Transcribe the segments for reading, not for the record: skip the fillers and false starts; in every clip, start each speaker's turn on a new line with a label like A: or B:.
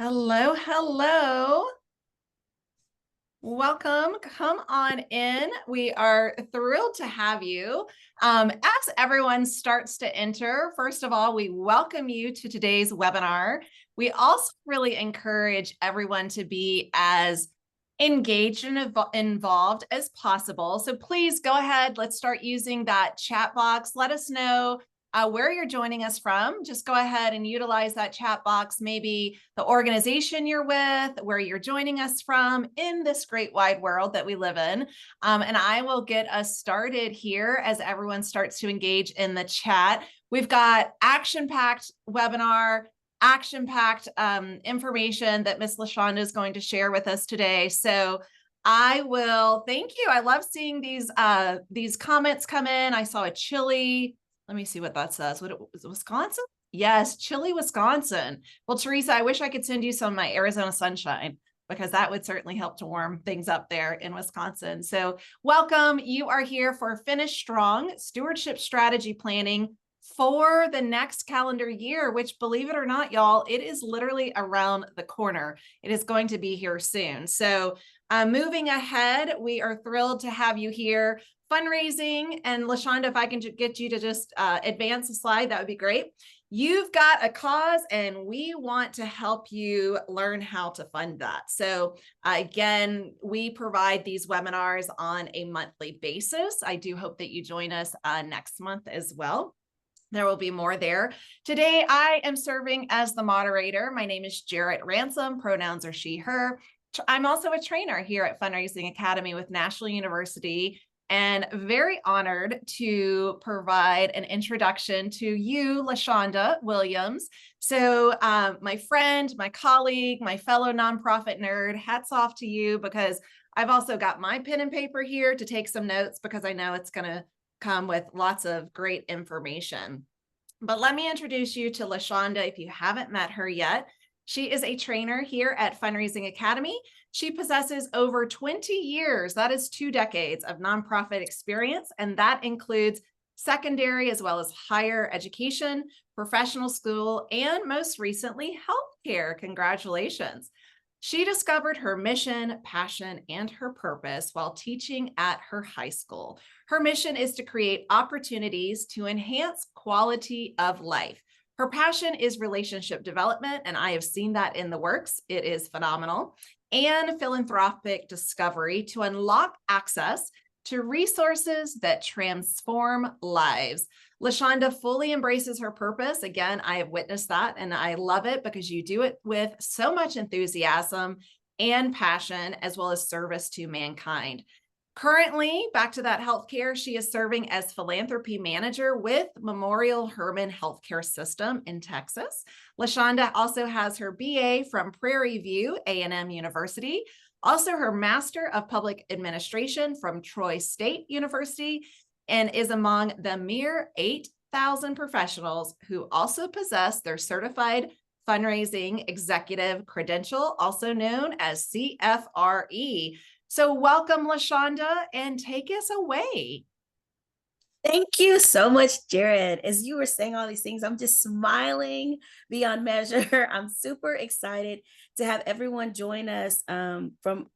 A: Hello, hello. Welcome. Come on in. We are thrilled to have you. As everyone starts to enter, first of all, we welcome you to today's webinar. We also really encourage everyone to be as engaged and involved as possible. So please go ahead. Let's start using that chat box. Let us know where you're joining us from. Just go ahead and utilize that chat box, maybe the organization you're with, where you're joining us from in this great wide world that we live in. And I will get us started here as everyone starts to engage in the chat. We've got action-packed webinar, action-packed information that Miss LaShonda is going to share with us today. So I will thank you. I love seeing these comments come in. I saw a chili. Let me see what that says. What is it, Wisconsin? Yes, chilly Wisconsin. Well, Teresa, I wish I could send you some of my Arizona sunshine because that would certainly help to warm things up there in Wisconsin. So welcome. You are here for Finish Strong Stewardship Strategy Planning for the next calendar year, which, believe it or not, y'all, it is literally around the corner. It is going to be here soon. So moving ahead, we are thrilled to have you here. Fundraising, and LaShonda, if I can get you to just advance the slide, that would be great. You've got a cause and we want to help you learn how to fund that. So again, we provide these webinars on a monthly basis. I do hope that you join us next month as well. There will be more there. Today, I am serving as the moderator. My name is Jarrett Ransom. Pronouns are she, her. I'm also a trainer here at Fundraising Academy with National University, and very honored to provide an introduction to you, LaShonda Williams. So my friend, my colleague, my fellow nonprofit nerd, hats off to you, because I've also got my pen and paper here to take some notes because I know it's going to come with lots of great information. But let me introduce you to LaShonda if you haven't met her yet. She is a trainer here at Fundraising Academy. She possesses over 20 years, that is 2 decades of nonprofit experience, and that includes secondary as well as higher education, professional school, and most recently, healthcare. Congratulations. She discovered her mission, passion, and her purpose while teaching at her high school. Her mission is to create opportunities to enhance quality of life. Her passion is relationship development, and I have seen that in the works. It is phenomenal. And philanthropic discovery to unlock access to resources that transform lives. LaShonda fully embraces her purpose. Again, I have witnessed that, and I love it because you do it with so much enthusiasm and passion, as well as service to mankind. Currently, back to that healthcare, she is serving as philanthropy manager with Memorial Hermann Healthcare System in Texas. LaShonda also has her BA from Prairie View A&M University, also her Master of Public Administration from Troy State University, and is among the mere 8,000 professionals who also possess their certified fundraising executive credential, also known as CFRE. So welcome, LaShonda, and take us away.
B: Thank you so much, Jared. As you were saying all these things, I'm just smiling beyond measure. I'm super excited to have everyone join us from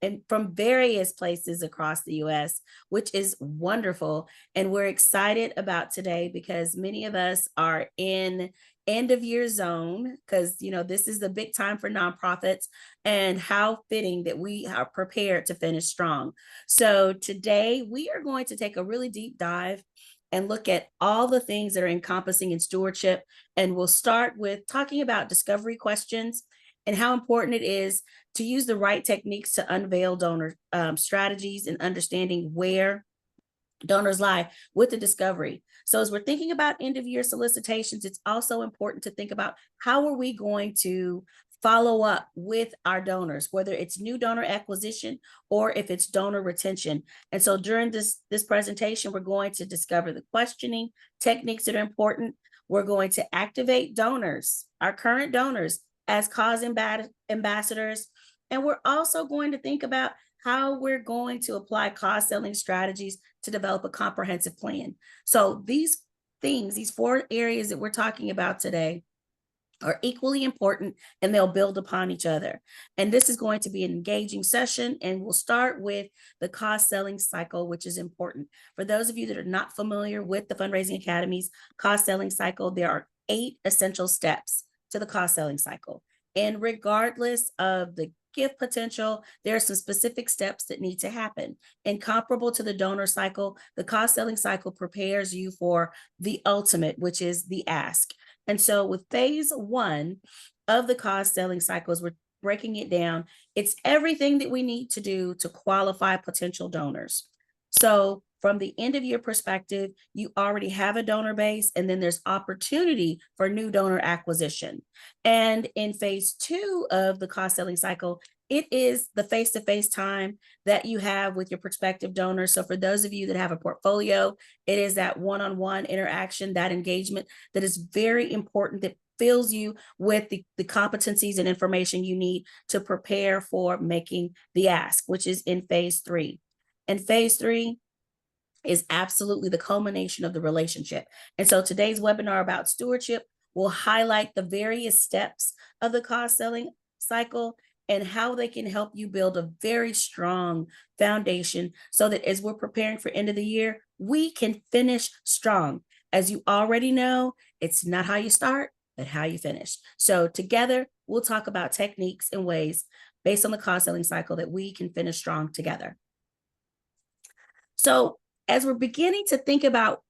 B: various places across the U.S., which is wonderful. And we're excited about today because many of us are in end of year zone because this is the big time for nonprofits, and how fitting that we are prepared to finish strong. So today we are going to take a really deep dive and look at all the things that are encompassing in stewardship. And we'll start with talking about discovery questions and how important it is to use the right techniques to unveil donor strategies and understanding where donors lie with the discovery. So as we're thinking about end of year solicitations, it's also important to think about how are we going to follow up with our donors, whether it's new donor acquisition or if it's donor retention. And so during this presentation, we're going to discover the questioning techniques that are important. We're going to activate donors, our current donors, as cause ambassadors. And we're also going to think about how we're going to apply cost selling strategies to develop a comprehensive plan. So these things, these 4 areas that we're talking about today, are equally important, and they'll build upon each other. And this is going to be an engaging session, and we'll start with the cost selling cycle, which is important. For those of you that are not familiar with the Fundraising Academy's cost selling cycle, there are 8 essential steps to the cost selling cycle. And regardless of the gift potential, there are some specific steps that need to happen. And comparable to the donor cycle, the cost selling cycle prepares you for the ultimate, which is the ask. And so with phase 1 of the cost selling cycles, we're breaking it down. It's everything that we need to do to qualify potential donors. So from the end of year perspective, you already have a donor base, and then there's opportunity for new donor acquisition. And in phase 2 of the cost selling cycle, it is the face-to-face time that you have with your prospective donors. So for those of you that have a portfolio, it is that one-on-one interaction, that engagement that is very important, that fills you with the competencies and information you need to prepare for making the ask, which is in phase 3. And phase 3 is absolutely the culmination of the relationship. And so today's webinar about stewardship will highlight the various steps of the cost selling cycle and how they can help you build a very strong foundation so that as we're preparing for end of the year, we can finish strong. As you already know, it's not how you start, but how you finish. So together, we'll talk about techniques and ways based on the cost selling cycle that we can finish strong together. So as we're beginning to think about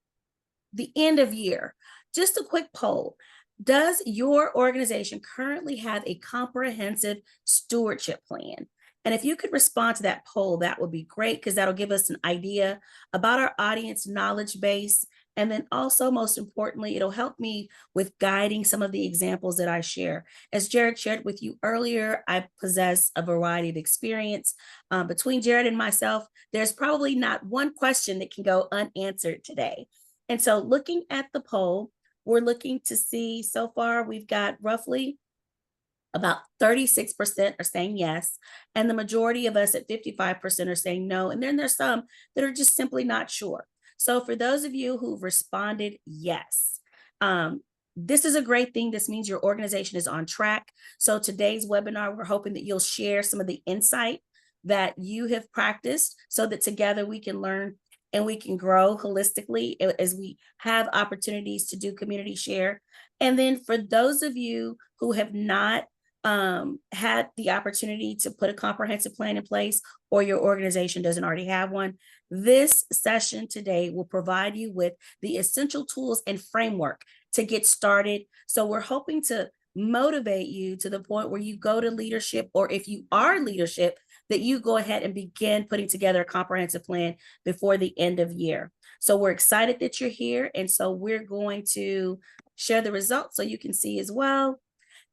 B: the end of year, just a quick poll. Does your organization currently have a comprehensive stewardship plan? And if you could respond to that poll, that would be great, because that'll give us an idea about our audience knowledge base. And then also, most importantly, it'll help me with guiding some of the examples that I share. As Jarrett shared with you earlier, I possess a variety of experience. Between Jarrett and myself, there's probably not one question that can go unanswered today. And so looking at the poll, we're looking to see so far, we've got roughly about 36% are saying yes, and the majority of us at 55% are saying no. And then there's some that are just simply not sure. So for those of you who've responded yes, this is a great thing. This means your organization is on track. So today's webinar, we're hoping that you'll share some of the insight that you have practiced so that together we can learn and we can grow holistically as we have opportunities to do community share. And then for those of you who have not had the opportunity to put a comprehensive plan in place, or your organization doesn't already have one, this session today will provide you with the essential tools and framework to get started. So we're hoping to motivate you to the point where you go to leadership, or if you are leadership, that you go ahead and begin putting together a comprehensive plan before the end of year. So we're excited that you're here. And so we're going to share the results so you can see as well.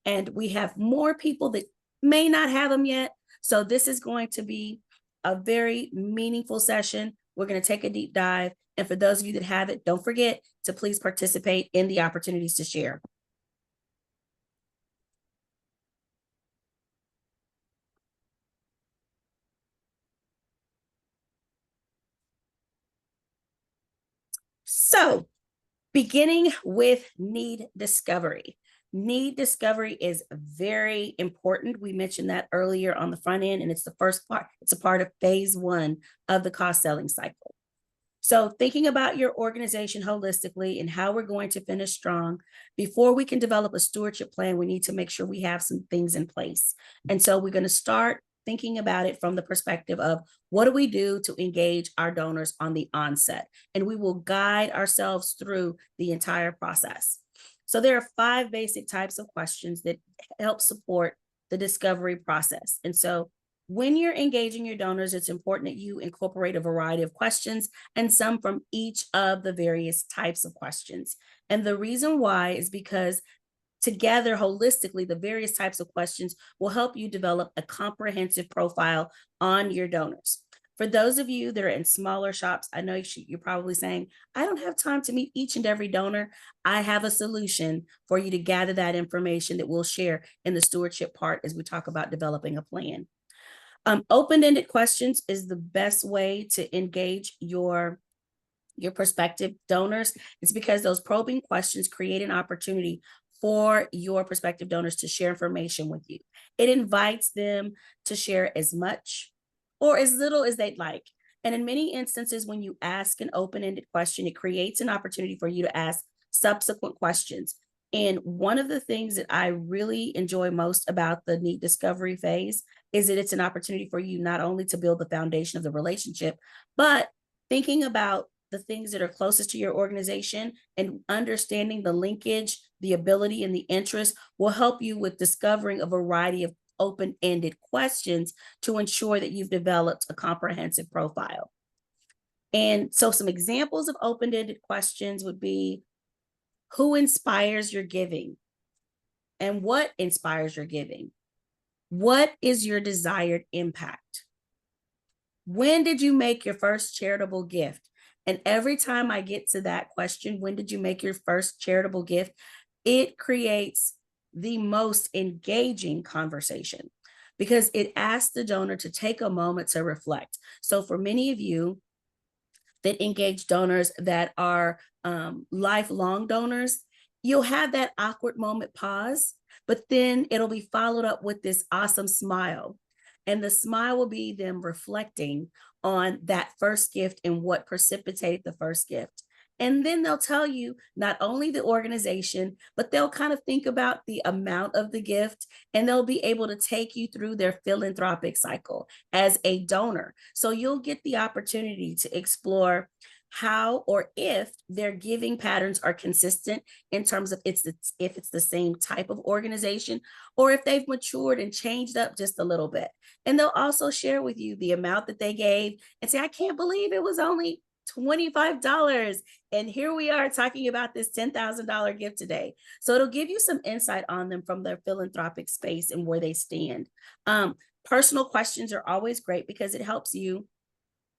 B: And we have more people that may not have them yet. So this is going to be a very meaningful session. We're going to take a deep dive. And for those of you that have it, don't forget to please participate in the opportunities to share. So beginning with need discovery. Need discovery is very important. We mentioned that earlier on the front end, and it's the first part. It's a part of phase 1 of the cost selling cycle. So thinking about your organization holistically and how we're going to finish strong, before we can develop a stewardship plan, we need to make sure we have some things in place. And so we're going to start thinking about it from the perspective of what do we do to engage our donors on the onset? And we will guide ourselves through the entire process. So there are 5 basic types of questions that help support the discovery process. And so when you're engaging your donors, it's important that you incorporate a variety of questions, and some from each of the various types of questions. And the reason why is because together, holistically, the various types of questions will help you develop a comprehensive profile on your donors. For those of you that are in smaller shops, I know you're probably saying, I don't have time to meet each and every donor. I have a solution for you to gather that information that we'll share in the stewardship part as we talk about developing a plan. Open-ended questions is the best way to engage your prospective donors. It's because those probing questions create an opportunity for your prospective donors to share information with you. It invites them to share as much or as little as they'd like. And in many instances, when you ask an open-ended question, it creates an opportunity for you to ask subsequent questions. And one of the things that I really enjoy most about the need discovery phase is that it's an opportunity for you not only to build the foundation of the relationship, but thinking about the things that are closest to your organization and understanding the linkage, the ability, and the interest will help you with discovering a variety of open-ended questions to ensure that you've developed a comprehensive profile. And so some examples of open-ended questions would be, who inspires your giving? And what inspires your giving? What is your desired impact? When did you make your first charitable gift? And every time I get to that question, when did you make your first charitable gift? It creates the most engaging conversation because it asks the donor to take a moment to reflect. So for many of you that engage donors that are lifelong donors, you'll have that awkward moment pause, but then it'll be followed up with this awesome smile. And the smile will be them reflecting on that first gift and what precipitated the first gift. And then they'll tell you not only the organization, but they'll kind of think about the amount of the gift and they'll be able to take you through their philanthropic cycle as a donor. So you'll get the opportunity to explore how or if their giving patterns are consistent in terms of if it's the same type of organization or if they've matured and changed up just a little bit. And they'll also share with you the amount that they gave and say, I can't believe it was only $25. And here we are talking about this $10,000 gift today. So it'll give you some insight on them from their philanthropic space and where they stand. Personal questions are always great because it helps you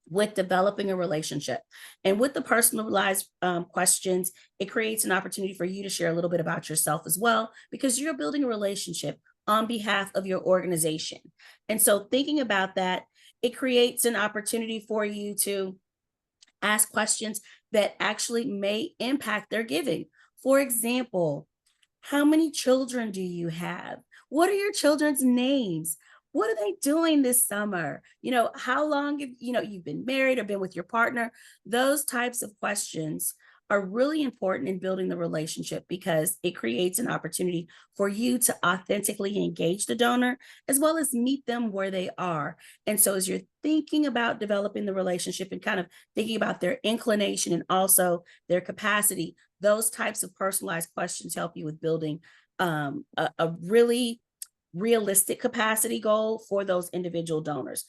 B: with developing a relationship. And with the personalized questions, it creates an opportunity for you to share a little bit about yourself as well, because you're building a relationship on behalf of your organization. And so thinking about that, it creates an opportunity for you to ask questions that actually may impact their giving. For example, how many children do you have? What are your children's names? What are they doing this summer? How long have you've been married or been with your partner? Those types of questions are really important in building the relationship because it creates an opportunity for you to authentically engage the donor as well as meet them where they are. And so as you're thinking about developing the relationship and kind of thinking about their inclination and also their capacity, those types of personalized questions help you with building a really realistic capacity goal for those individual donors.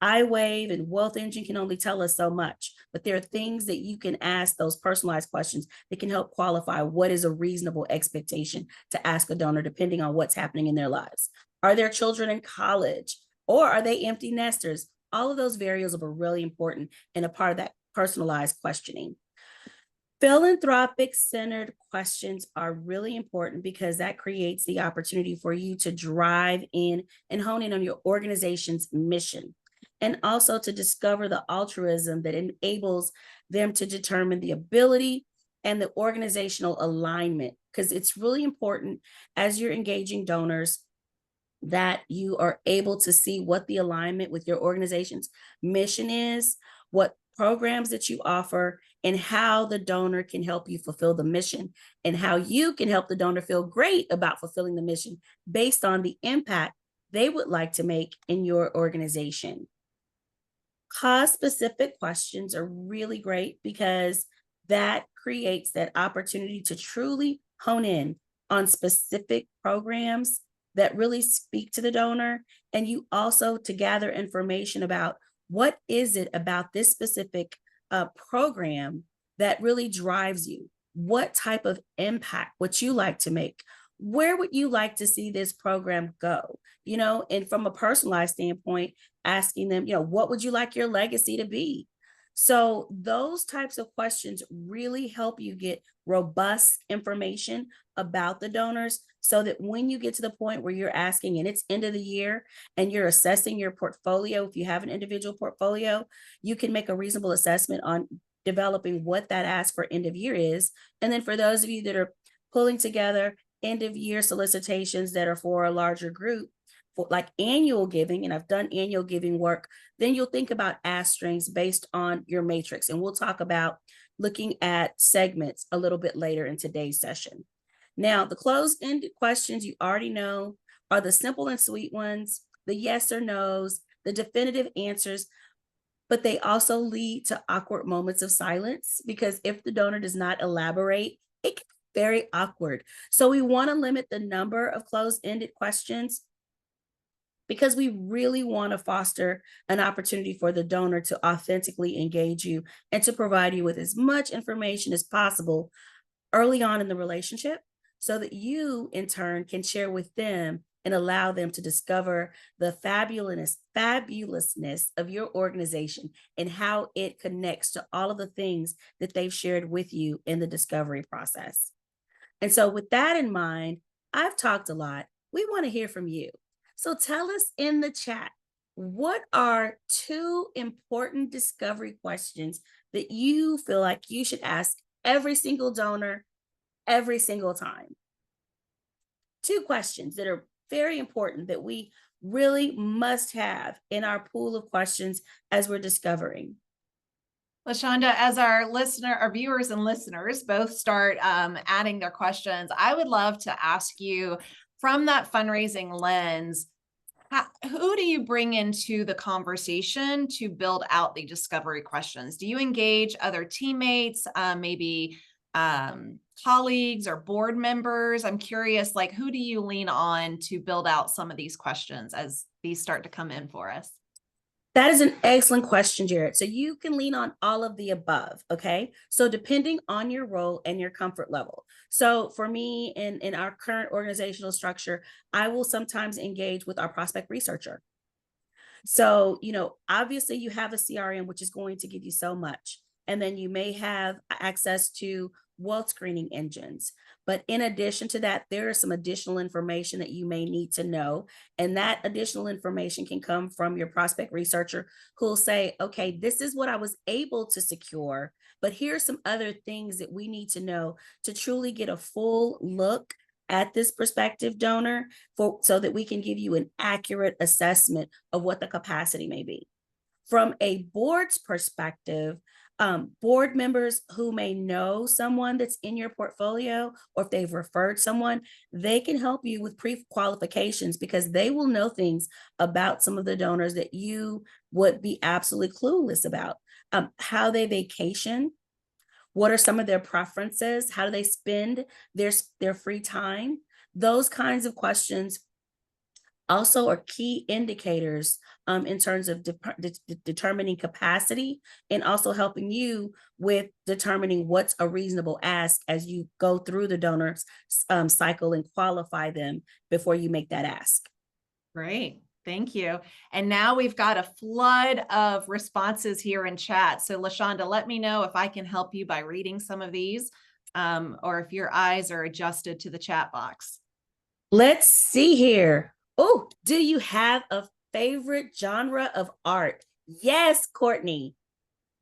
B: iWave and Wealth Engine can only tell us so much, but there are things that you can ask those personalized questions that can help qualify what is a reasonable expectation to ask a donor depending on what's happening in their lives. Are their children in college or are they empty nesters? All of those variables are really important and a part of that personalized questioning. Philanthropic centered questions are really important because that creates the opportunity for you to drive in and hone in on your organization's mission and also to discover the altruism that enables them to determine the ability and the organizational alignment. Because it's really important as you're engaging donors that you are able to see what the alignment with your organization's mission is, what programs that you offer, and how the donor can help you fulfill the mission, and how you can help the donor feel great about fulfilling the mission based on the impact they would like to make in your organization. Cause-specific questions are really great because that creates that opportunity to truly hone in on specific programs that really speak to the donor, and you also to gather information about what is it about this specific program that really drives you? What type of impact would you like to make? Where would you like to see this program go? And from a personalized standpoint, asking them, what would you like your legacy to be? So those types of questions really help you get robust information about the donors so that when you get to the point where you're asking and it's end of the year and you're assessing your portfolio, if you have an individual portfolio, you can make a reasonable assessment on developing what that ask for end of year is. And then for those of you that are pulling together end of year solicitations that are for a larger group, for like annual giving, and I've done annual giving work, then you'll think about ask strings based on your matrix. And we'll talk about looking at segments a little bit later in today's session. Now, the closed-ended questions you already know are the simple and sweet ones, the yes or no's, the definitive answers, but they also lead to awkward moments of silence because if the donor does not elaborate, it can be very awkward. So we want to limit the number of closed-ended questions because we really want to foster an opportunity for the donor to authentically engage you and to provide you with as much information as possible early on in the relationship so that you in turn can share with them and allow them to discover the fabulousness of your organization and how it connects to all of the things that they've shared with you in the discovery process. And so with that in mind, I've talked a lot. We want to hear from you. So tell us in the chat, what are two important discovery questions that you feel like you should ask every single donor every single time? Two questions that are very important that we really must have in our pool of questions as we're discovering.
A: LaShonda, as our viewers and listeners both start adding their questions, I would love to ask you from that fundraising lens, who do you bring into the conversation to build out the discovery questions? Do you engage other teammates, maybe colleagues or board members? I'm curious, like, who do you lean on to build out some of these questions as these start to come in for us?
B: That is an excellent question, Jarrett. So you can lean on all of the above. Okay. So depending on your role and your comfort level. So for me, in our current organizational structure, I will sometimes engage with our prospect researcher. So, obviously you have a CRM, which is going to give you so much. And then you may have access to wealth screening engines. But in addition to that, there is some additional information that you may need to know. And that additional information can come from your prospect researcher who will say, okay, this is what I was able to secure, but here's some other things that we need to know to truly get a full look at this prospective donor so that we can give you an accurate assessment of what the capacity may be. From a board's perspective, board members who may know someone that's in your portfolio, or if they've referred someone, they can help you with pre-qualifications because they will know things about some of the donors that you would be absolutely clueless about. How they vacation, what are some of their preferences? How do they spend their free time? Those kinds of questions also are key indicators in terms of determining capacity and also helping you with determining what's a reasonable ask as you go through the donors cycle and qualify them before you make that ask.
A: Great. Thank you. And now we've got a flood of responses here in chat. So LaShonda, let me know if I can help you by reading some of these, or if your eyes are adjusted to the chat box.
B: Let's see here. Oh, do you have a favorite genre of art? Yes, Courtney.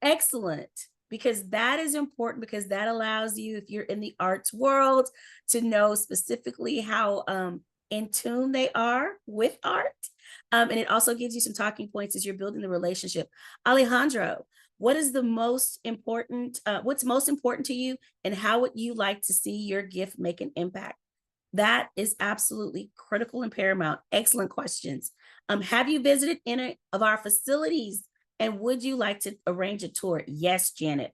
B: Excellent. Because that is important because that allows you, if you're in the arts world, to know specifically how in tune they are with art. And it also gives you some talking points as you're building the relationship. Alejandro, what is the most important, what's most important to you, and how would you like to see your gift make an impact? That is absolutely critical and paramount. Excellent questions. Have you visited any of our facilities, and would you like to arrange a tour? Yes, Janet.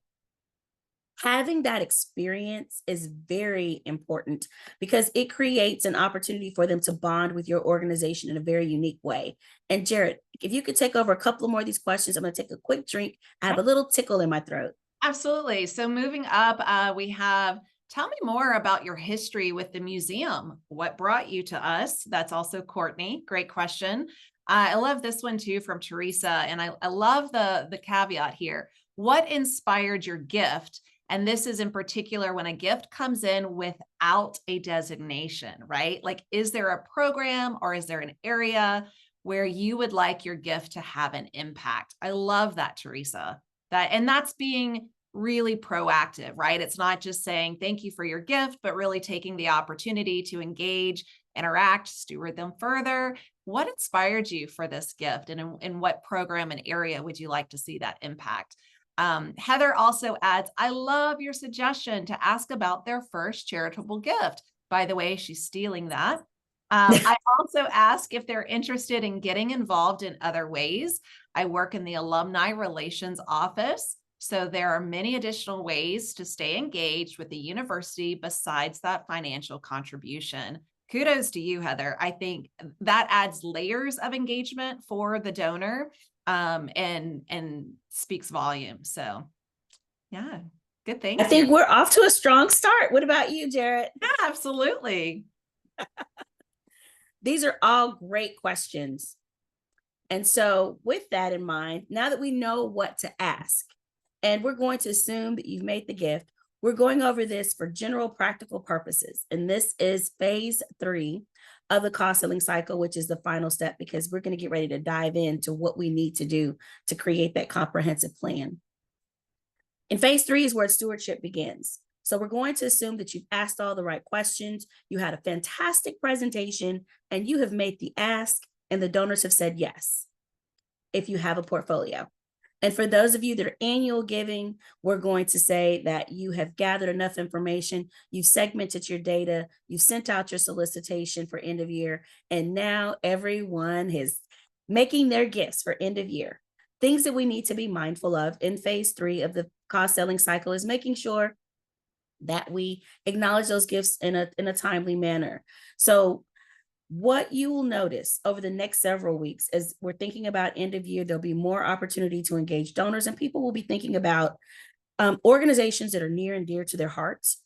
B: Having that experience is very important because it creates an opportunity for them to bond with your organization in a very unique way. And Jarrett, if you could take over a couple more of these questions, I'm going to take a quick drink. I have a little tickle in my throat.
A: Absolutely. So moving up, we have, tell me more about your history with the museum. What brought you to us? That's also Courtney. Great question. I love this one too from Teresa. And I love the caveat here. What inspired your gift? And this is in particular when a gift comes in without a designation, right? Like, is there a program or is there an area where you would like your gift to have an impact? I love that, Teresa. That's being really proactive, right? It's not just saying thank you for your gift, but really taking the opportunity to engage, interact, steward them further. What inspired you for this gift, and in what program and area would you like to see that impact? Heather also adds, I love your suggestion to ask about their first charitable gift. By the way, she's stealing that. I also ask if they're interested in getting involved in other ways. I work in the alumni relations office, so there are many additional ways to stay engaged with the university besides that financial contribution. Kudos to you, Heather. I think that adds layers of engagement for the donor, and speaks volumes. So yeah, good
B: I
A: things here.
B: think we're off to a strong start. What about you, Jarrett?
A: Yeah, absolutely.
B: These are all great questions. And so with that in mind, now that we know what to ask, and we're going to assume that you've made the gift, we're going over this for general practical purposes. And this is phase 3 of the cost selling cycle, which is the final step, because we're going to get ready to dive into what we need to do to create that comprehensive plan. In phase 3 is where stewardship begins. So we're going to assume that you've asked all the right questions, you had a fantastic presentation, and you have made the ask, and the donors have said yes, if you have a portfolio. And for those of you that are annual giving, we're going to say that you have gathered enough information, you've segmented your data, you've sent out your solicitation for end of year, and now everyone is making their gifts for end of year. Things that we need to be mindful of in phase 3 of the cost selling cycle is making sure that we acknowledge those gifts in a timely manner. So what you will notice over the next several weeks as we're thinking about end of year, there'll be more opportunity to engage donors, and people will be thinking about organizations that are near and dear to their hearts.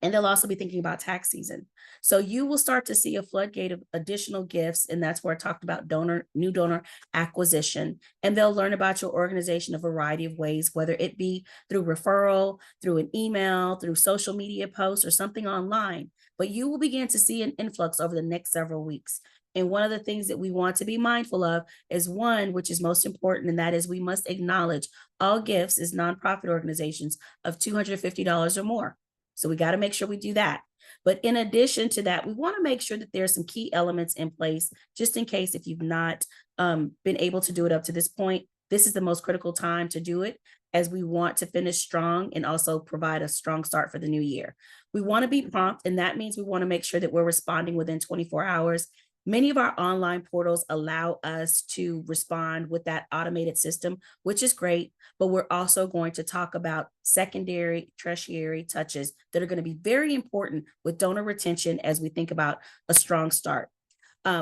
B: And they'll also be thinking about tax season. So you will start to see a floodgate of additional gifts. And that's where I talked about new donor acquisition. And they'll learn about your organization a variety of ways, whether it be through referral, through an email, through social media posts, or something online. But you will begin to see an influx over the next several weeks. And one of the things that we want to be mindful of is one, which is most important, and that is we must acknowledge all gifts as nonprofit organizations of $250 or more. So we got to make sure we do that. But in addition to that, we want to make sure that there's some key elements in place, just in case if you've not been able to do it up to this point. This is the most critical time to do it, as we want to finish strong and also provide a strong start for the new year. We want to be prompt, and that means we want to make sure that we're responding within 24 hours. Many of our online portals allow us to respond with that automated system, which is great, but we're also going to talk about secondary, tertiary touches that are going to be very important with donor retention as we think about a strong start.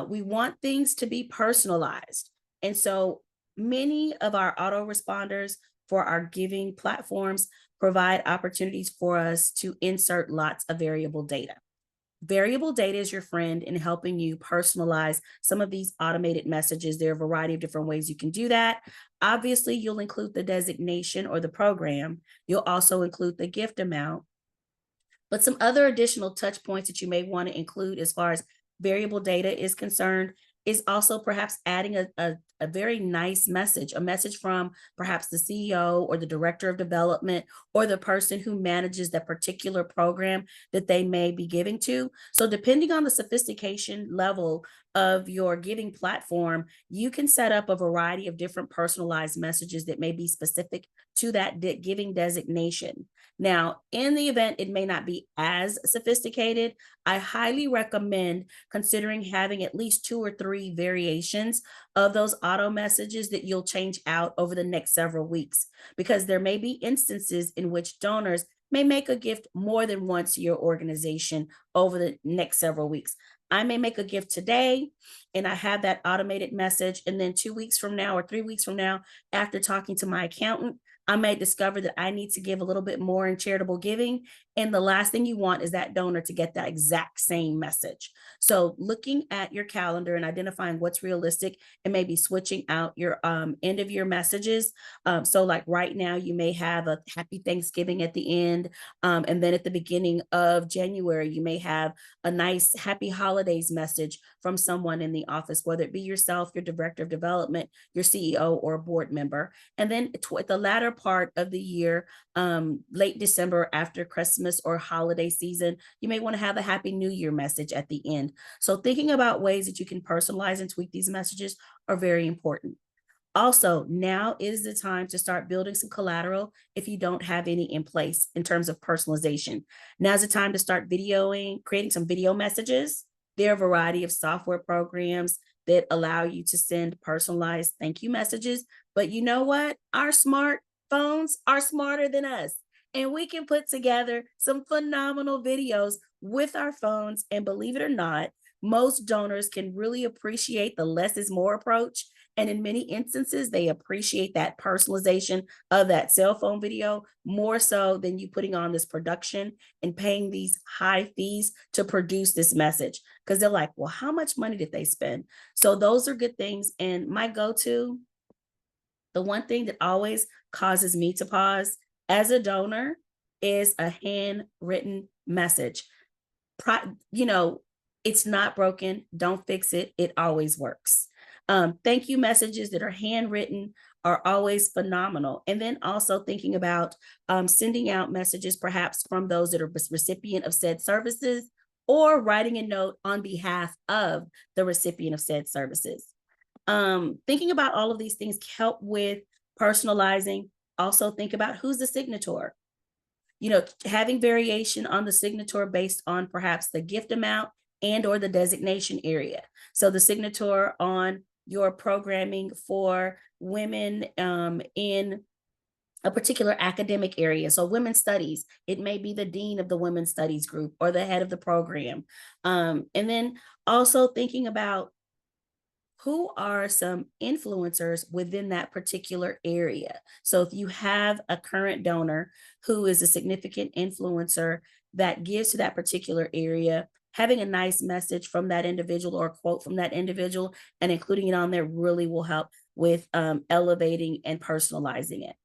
B: We want things to be personalized. And so many of our autoresponders for our giving platforms provide opportunities for us to insert lots of variable data. Variable data is your friend in helping you personalize some of these automated messages. There are a variety of different ways you can do that. Obviously, you'll include the designation or the program. You'll also include the gift amount. But some other additional touch points that you may want to include as far as variable data is concerned is also perhaps adding a very nice message, a message from perhaps the CEO or the director of development or the person who manages that particular program that they may be giving to. So depending on the sophistication level of your giving platform, you can set up a variety of different personalized messages that may be specific to that giving designation. Now, in the event it may not be as sophisticated, I highly recommend considering having at least 2 or 3 variations of those auto messages that you'll change out over the next several weeks, because there may be instances in which donors may make a gift more than once to your organization over the next several weeks. I may make a gift today and I have that automated message, and then 2 weeks from now or 3 weeks from now, after talking to my accountant, I may discover that I need to give a little bit more in charitable giving, And the last thing you want is that donor to get that exact same message. So looking at your calendar and identifying what's realistic and maybe switching out your end of year messages. So like right now, you may have a happy Thanksgiving at the end. And then at the beginning of January, you may have a nice happy holidays message from someone in the office, whether it be yourself, your director of development, your CEO, or a board member. And then toward the latter part of the year, late December after Christmas or holiday season, you may want to have a happy new year message at the end. So thinking about ways that you can personalize and tweak these messages are very important. Also, now is the time to start building some collateral if you don't have any in place in terms of personalization. Now's the time to start videoing, creating some video messages. There are a variety of software programs that allow you to send personalized thank you messages. But you know what? Our smartphones are smarter than us. And we can put together some phenomenal videos with our phones. And believe it or not, most donors can really appreciate the less is more approach. And in many instances, they appreciate that personalization of that cell phone video more so than you putting on this production and paying these high fees to produce this message. Because they're like, well, how much money did they spend? So those are good things. And my go-to, the one thing that always causes me to pause as a donor is a handwritten message. You know, it's not broken. Don't fix it. It always works. Thank you messages that are handwritten are always phenomenal. And then also thinking about sending out messages perhaps from those that are recipient of said services or writing a note on behalf of the recipient of said services. Thinking about all of these things help with personalizing. Also think about who's the signator. You know, having variation on the signature based on perhaps the gift amount and or the designation area. So the signature on your programming for women in a particular academic area. So women's studies, it may be the dean of the women's studies group or the head of the program. And then also thinking about who are some influencers within that particular area. So if you have a current donor who is a significant influencer that gives to that particular area, having a nice message from that individual or a quote from that individual and including it on there really will help with elevating and personalizing it.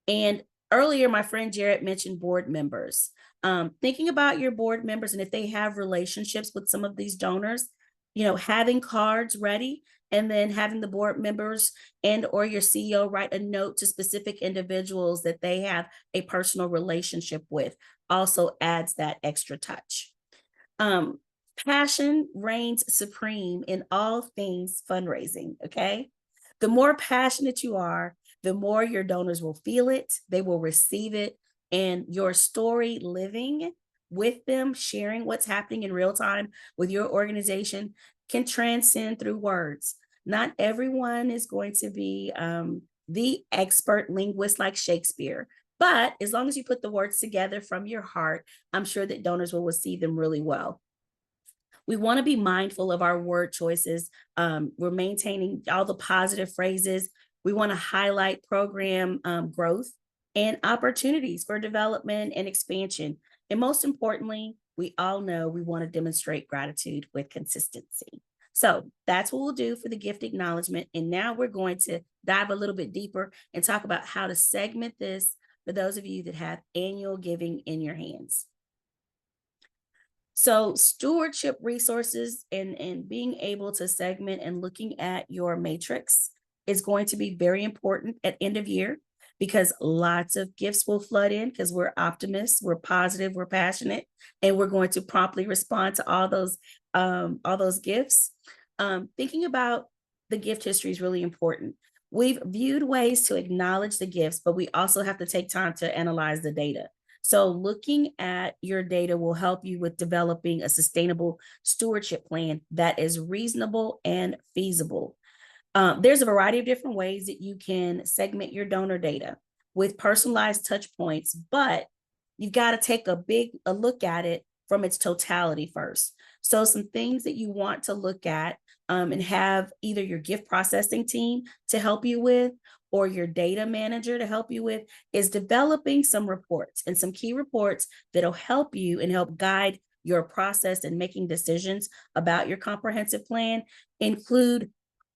B: And earlier, my friend Jarrett mentioned board members. Thinking about your board members and if they have relationships with some of these donors, you know, having cards ready and then having the board members and or your CEO write a note to specific individuals that they have a personal relationship with also adds that extra touch. Um, Passion reigns supreme in all things fundraising, okay? The more passionate you are, the more your donors will feel it, they will receive it, and your story living with them, sharing what's happening in real time with your organization can transcend through words. Not everyone is going to be the expert linguist like Shakespeare, but as long as you put the words together from your heart, I'm sure that donors will receive them really well. We want to be mindful of our word choices. We're maintaining all the positive phrases. We want to highlight program growth and opportunities for development and expansion. And most importantly, we all know we want to demonstrate gratitude with consistency. So that's what we'll do for the gift acknowledgement. And now we're going to dive a little bit deeper and talk about how to segment this for those of you that have annual giving in your hands. So stewardship resources and being able to segment and looking at your matrix is going to be very important at end of year because lots of gifts will flood in because we're optimists, we're positive, we're passionate, and we're going to promptly respond to all those gifts. Thinking about the gift history is really important. We've viewed ways to acknowledge the gifts, but we also have to take time to analyze the data. So looking at your data will help you with developing a sustainable stewardship plan that is reasonable and feasible. There's a variety of different ways that you can segment your donor data with personalized touch points, but you've got to take a look at it from its totality first. So some things that you want to look at and have either your gift processing team to help you with, or your data manager to help you with is developing some reports and some key reports that'll help you and help guide your process and making decisions about your comprehensive plan. Include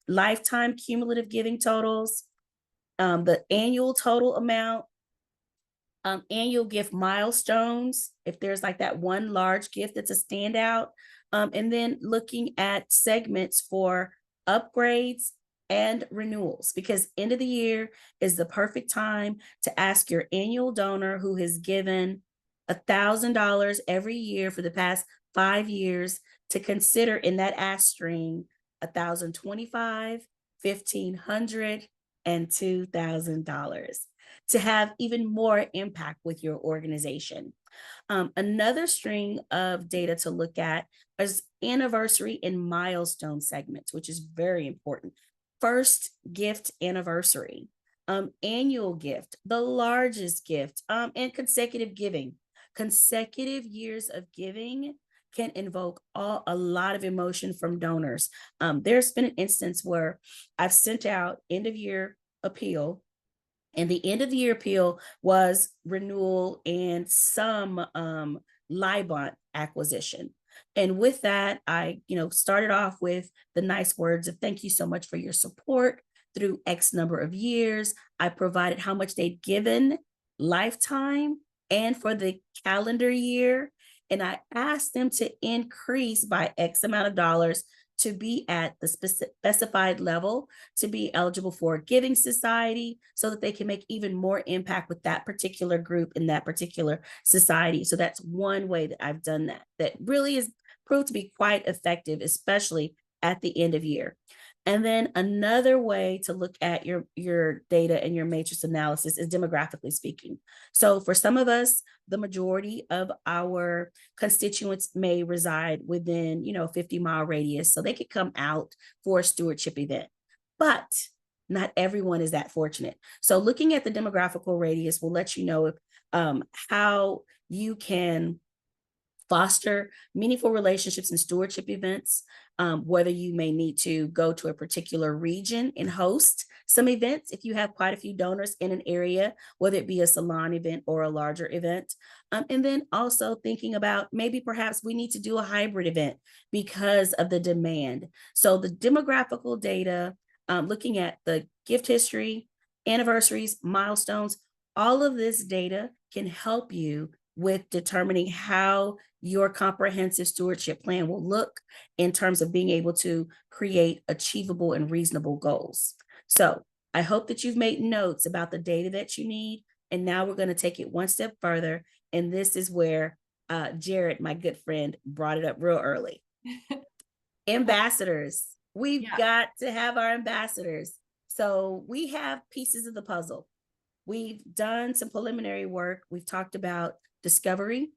B: lifetime cumulative giving totals, the annual total amount, annual gift milestones, if there's like that one large gift that's a standout, and then looking at segments for upgrades and renewals, because end of the year is the perfect time to ask your annual donor who has given $1,000 every year for the past 5 years to consider in that ask string 1,025, 1,500, and $2,000 to have even more impact with your organization. Another string of data to look at is anniversary and milestone segments, which is very important. First gift anniversary, annual gift, the largest gift, and consecutive giving. Consecutive years of giving can invoke a lot of emotion from donors. There's been an instance where I've sent out end of year appeal, and the end of the year appeal was renewal and some LIBOR acquisition. And with that, I, started off with the nice words of thank you so much for your support through X number of years. I provided how much they'd given lifetime and for the calendar year. And I asked them to increase by X amount of dollars to be at the specified level to be eligible for a giving society so that they can make even more impact with that particular group in that particular society. So that's one way that I've done that really is proved to be quite effective, especially at the end of year. And then another way to look at your data and your matrix analysis is demographically speaking. So for some of us, the majority of our constituents may reside within, 50-mile radius. So they could come out for a stewardship event, but not everyone is that fortunate. So looking at the demographical radius will let you know if, how you can foster meaningful relationships and stewardship events, whether you may need to go to a particular region and host some events if you have quite a few donors in an area, whether it be a salon event or a larger event. And then also thinking about maybe perhaps we need to do a hybrid event because of the demand. So the demographical data, looking at the gift history, anniversaries, milestones, all of this data can help you with determining how your comprehensive stewardship plan will look in terms of being able to create achievable and reasonable goals. So I hope that you've made notes about the data that you need. And now we're going to take it one step further. And this is where Jarrett, my good friend, brought it up real early. Ambassadors. We've got to have our ambassadors. So we have pieces of the puzzle. We've done some preliminary work. We've talked about discovery,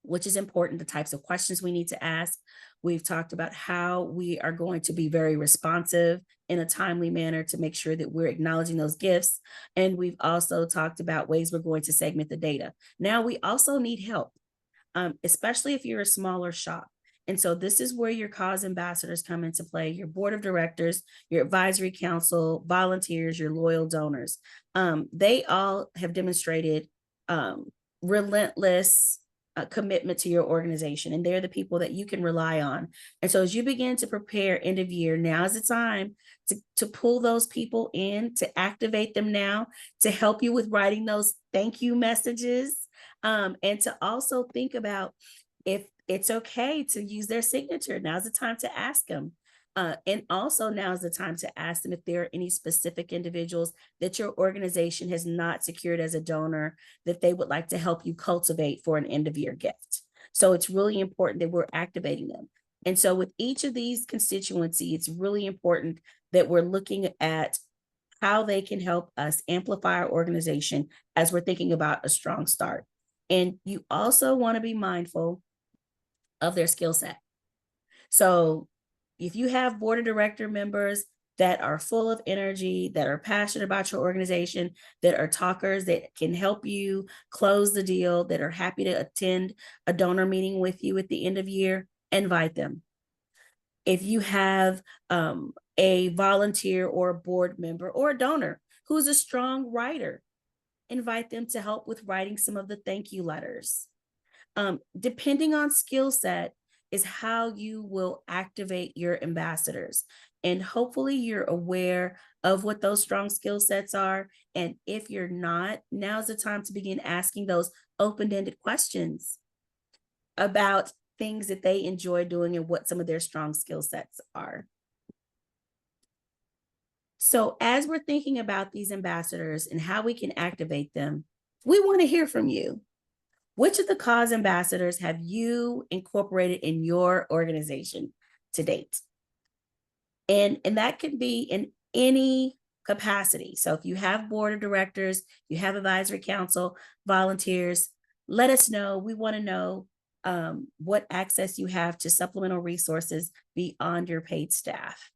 B: which is important, the types of questions we need to ask. We've talked about how we are going to be very responsive in a timely manner to make sure that we're acknowledging those gifts. And we've also talked about ways we're going to segment the data. Now we also need help, especially if you're a smaller shop. And so this is where your cause ambassadors come into play, your board of directors, your advisory council, volunteers, your loyal donors. They all have demonstrated relentless commitment to your organization, and they're the people that you can rely on. And so as you begin to prepare end of year, now is the time to pull those people in, to activate them now, to help you with writing those thank you messages, and to also think about if it's okay to use their signature. Now's the time to ask them. And also now is the time to ask them if there are any specific individuals that your organization has not secured as a donor that they would like to help you cultivate for an end of year gift. So it's really important that we're activating them. And so with each of these constituencies, it's really important that we're looking at how they can help us amplify our organization as we're thinking about a strong start. And you also want to be mindful of their skill set. So if you have board of director members that are full of energy, that are passionate about your organization, that are talkers, that can help you close the deal, that are happy to attend a donor meeting with you at the end of year, invite them. If you have a volunteer or a board member or a donor who's a strong writer. Invite them to help with writing some of the thank you letters. Depending on skill set is how you will activate your ambassadors. And hopefully you're aware of what those strong skill sets are. And if you're not, now's the time to begin asking those open-ended questions about things that they enjoy doing and what some of their strong skill sets are. So as we're thinking about these ambassadors and how we can activate them, we want to hear from you. Which of the cause ambassadors have you incorporated in your organization to date? And that can be in any capacity. So if you have board of directors, you have advisory council, volunteers, let us know. We want to know what access you have to supplemental resources beyond your paid staff.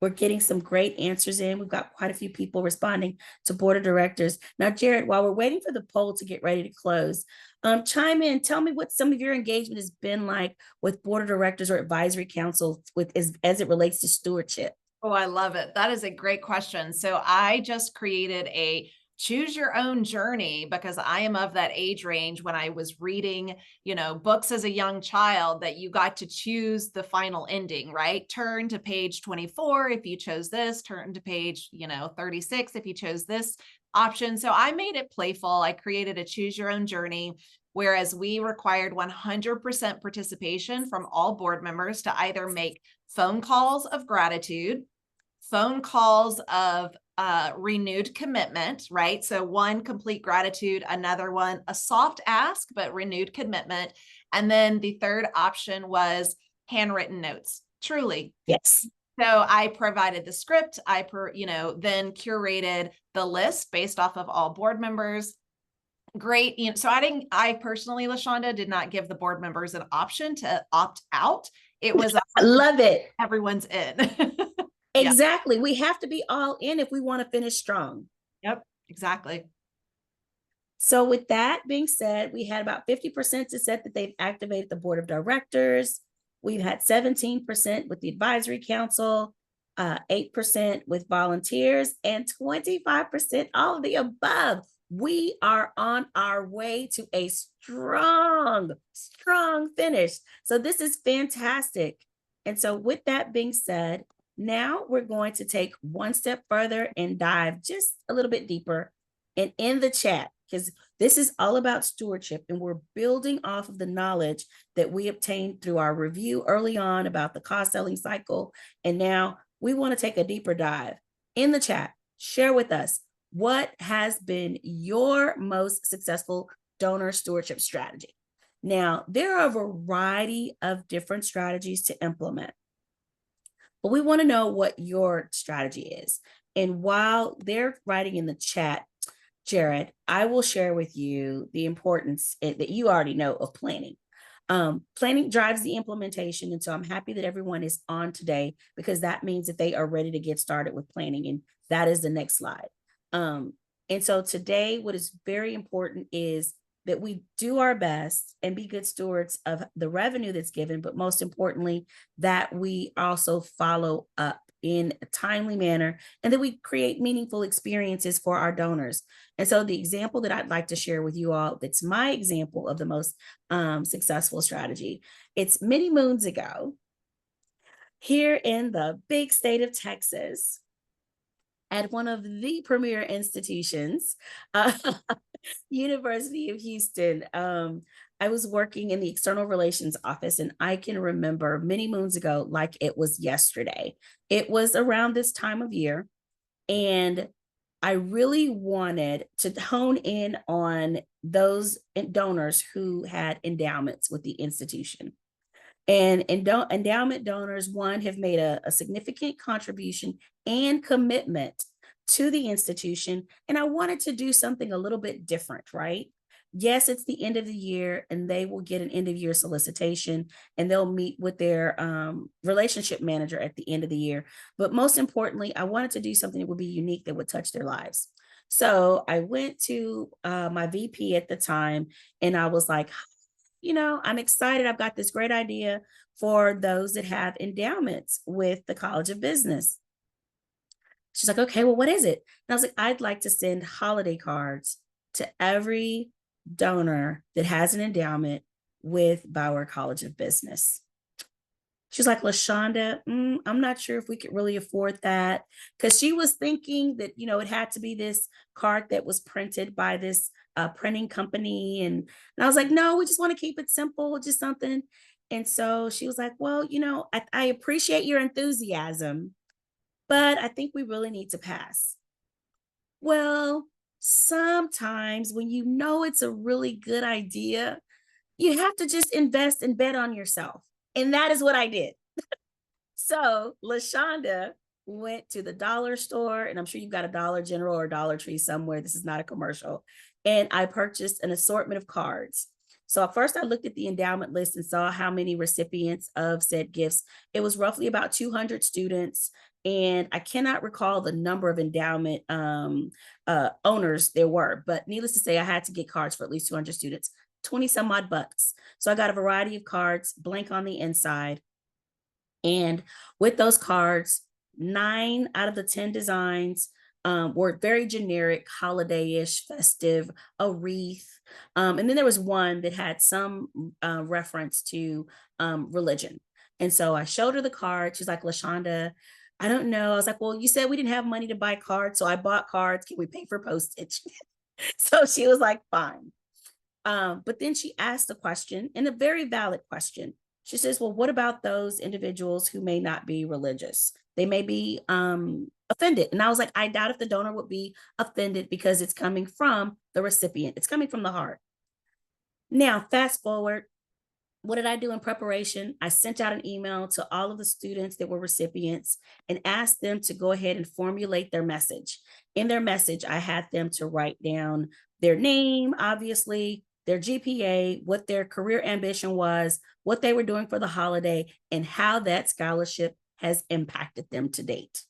B: We're getting some great answers in. We've got quite a few people responding to board of directors. Now, Jarrett, while we're waiting for the poll to get ready to close, chime in. Tell me what some of your engagement has been like with board of directors or advisory council as it relates to stewardship.
A: Oh, I love it. That is a great question. So I just created a choose your own journey because I am of that age range when I was reading, books as a young child that you got to choose the final ending, right? Turn to page 24 if you chose this, turn to page, 36 if you chose this option. So I made it playful. I created a choose your own journey, whereas we required 100% participation from all board members to either make phone calls of gratitude, phone calls of renewed commitment, right? So one, complete gratitude, another one, a soft ask, but renewed commitment. And then the third option was handwritten notes, truly.
B: Yes.
A: So I provided the script. Then curated the list based off of all board members. Great. So I personally, LaShonda, did not give the board members an option to opt out. It was
B: I love it.
A: Everyone's in.
B: Exactly. We have to be all in if we want to finish strong.
A: Yep, exactly.
B: So with that being said, we had about 50% to said that they've activated the board of directors. We've had 17% with the advisory council, 8% with volunteers, and 25% all of the above. We are on our way to a strong finish. So this is fantastic. And so with that being said, now we're going to take one step further and dive just a little bit deeper and in the chat, because this is all about stewardship and we're building off of the knowledge that we obtained through our review early on about the cost selling cycle. And now we want to take a deeper dive. In the chat, share with us what has been your most successful donor stewardship strategy. Now, there are a variety of different strategies to implement, but we want to know what your strategy is. And while they're writing in the chat, Jarrett, I will share with you the importance that you already know of planning. Planning drives the implementation. And so I'm happy that everyone is on today because that means that they are ready to get started with planning. And that is the next slide. And so today, what is very important is that we do our best and be good stewards of the revenue that's given, but most importantly, that we also follow up in a timely manner and that we create meaningful experiences for our donors. And so the example that I'd like to share with you all, that's my example of the most successful strategy. It's many moons ago here in the big state of Texas at one of the premier institutions, University of Houston. I was working in the external relations office, and I can remember many moons ago, like it was yesterday. It was around this time of year, and I really wanted to hone in on those donors who had endowments with the institution. And endowment donors, one, have made a significant contribution and commitment to the institution. And I wanted to do something a little bit different, right? Yes, it's the end of the year and they will get an end of year solicitation and they'll meet with their relationship manager at the end of the year. But most importantly, I wanted to do something that would be unique that would touch their lives. So I went to my VP at the time and I was like, I'm excited. I've got this great idea for those that have endowments with the College of Business. She's like, okay, well, what is it? And I was like, I'd like to send holiday cards to every donor that has an endowment with Bauer College of Business. She's like, LaShonda, I'm not sure if we could really afford that. Because she was thinking that, it had to be this card that was printed by this printing company. And I was like, no, we just want to keep it simple, just something. And so she was like, well, I appreciate your enthusiasm, but I think we really need to pass. Well, sometimes when it's a really good idea, you have to just invest and bet on yourself. And that is what I did. So LaShonda went to the dollar store, and I'm sure you've got a Dollar General or Dollar Tree somewhere. This is not a commercial. And I purchased an assortment of cards. So at first I looked at the endowment list and saw how many recipients of said gifts. It was roughly about 200 students. And I cannot recall the number of endowment owners there were, but needless to say, I had to get cards for at least 200 students, 20 some odd bucks. So I got a variety of cards, blank on the inside. And with those cards, 9 out of the 10 designs were very generic, holiday-ish, festive, a wreath. And then there was one that had some reference to religion. And so I showed her the card. She's like, LaShonda, I don't know. I was like, well, you said we didn't have money to buy cards. So I bought cards. Can we pay for postage? So she was like, fine. But then she asked a question, and a very valid question. She says, well, what about those individuals who may not be religious? They may be offended. And I was like, I doubt if the donor would be offended because it's coming from the recipient. It's coming from the heart. Now, fast forward, what did I do in preparation? I sent out an email to all of the students that were recipients and asked them to go ahead and formulate their message. In their message, I had them to write down their name, obviously, their GPA, what their career ambition was, what they were doing for the holiday, and how that scholarship has impacted them to date.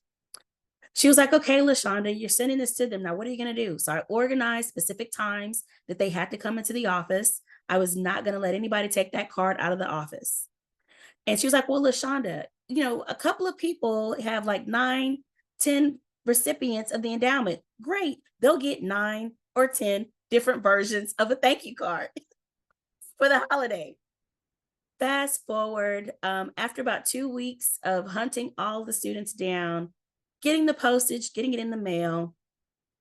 B: She was like, okay, LaShonda, you're sending this to them. Now, what are you going to do? So I organized specific times that they had to come into the office. I was not going to let anybody take that card out of the office. And she was like, well, LaShonda, a couple of people have like 9, 10 recipients of the endowment. Great. They'll get 9 or 10 different versions of a thank you card for the holiday. Fast forward, after about 2 weeks of hunting all the students down, getting the postage, getting it in the mail,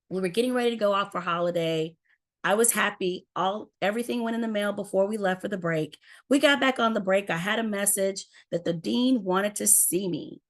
B: we were getting ready to go off for holiday. I was happy. Everything went in the mail before we left for the break. We got back on the break. I had a message that the dean wanted to see me.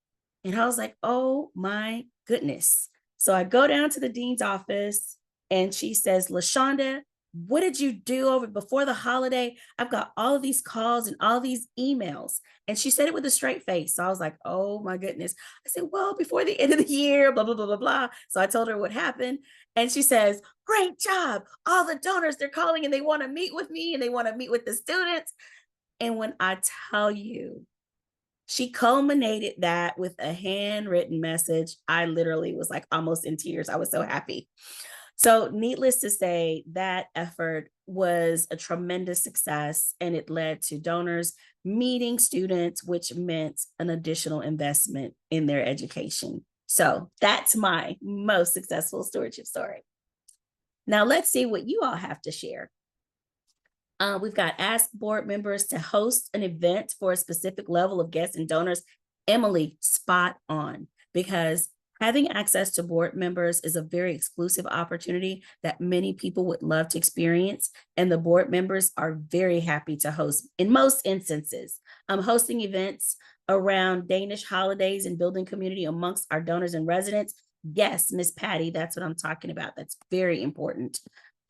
B: And I was like, oh my goodness. So I go down to the dean's office and she says, LaShonda, what did you do over before the holiday? I've got all of these calls and all these emails. And she said it with a straight face. So I was like, oh my goodness. I said, well, before the end of the year, blah, blah, blah, blah, blah. So I told her what happened. And she says, great job. All the donors, they're calling and they want to meet with me and they want to meet with the students. And when I tell you, she culminated that with a handwritten message. I literally was like almost in tears. I was so happy. So needless to say, that effort was a tremendous success and it led to donors meeting students, which meant an additional investment in their education. So that's my most successful stewardship story. Now let's see what you all have to share. We've got ask board members to host an event for a specific level of guests and donors. Emily, spot on, because having access to board members is a very exclusive opportunity that many people would love to experience. And the board members are very happy to host in most instances. Hosting events around Danish holidays and building community amongst our donors and residents. Yes, Miss Patty, that's what I'm talking about. That's very important.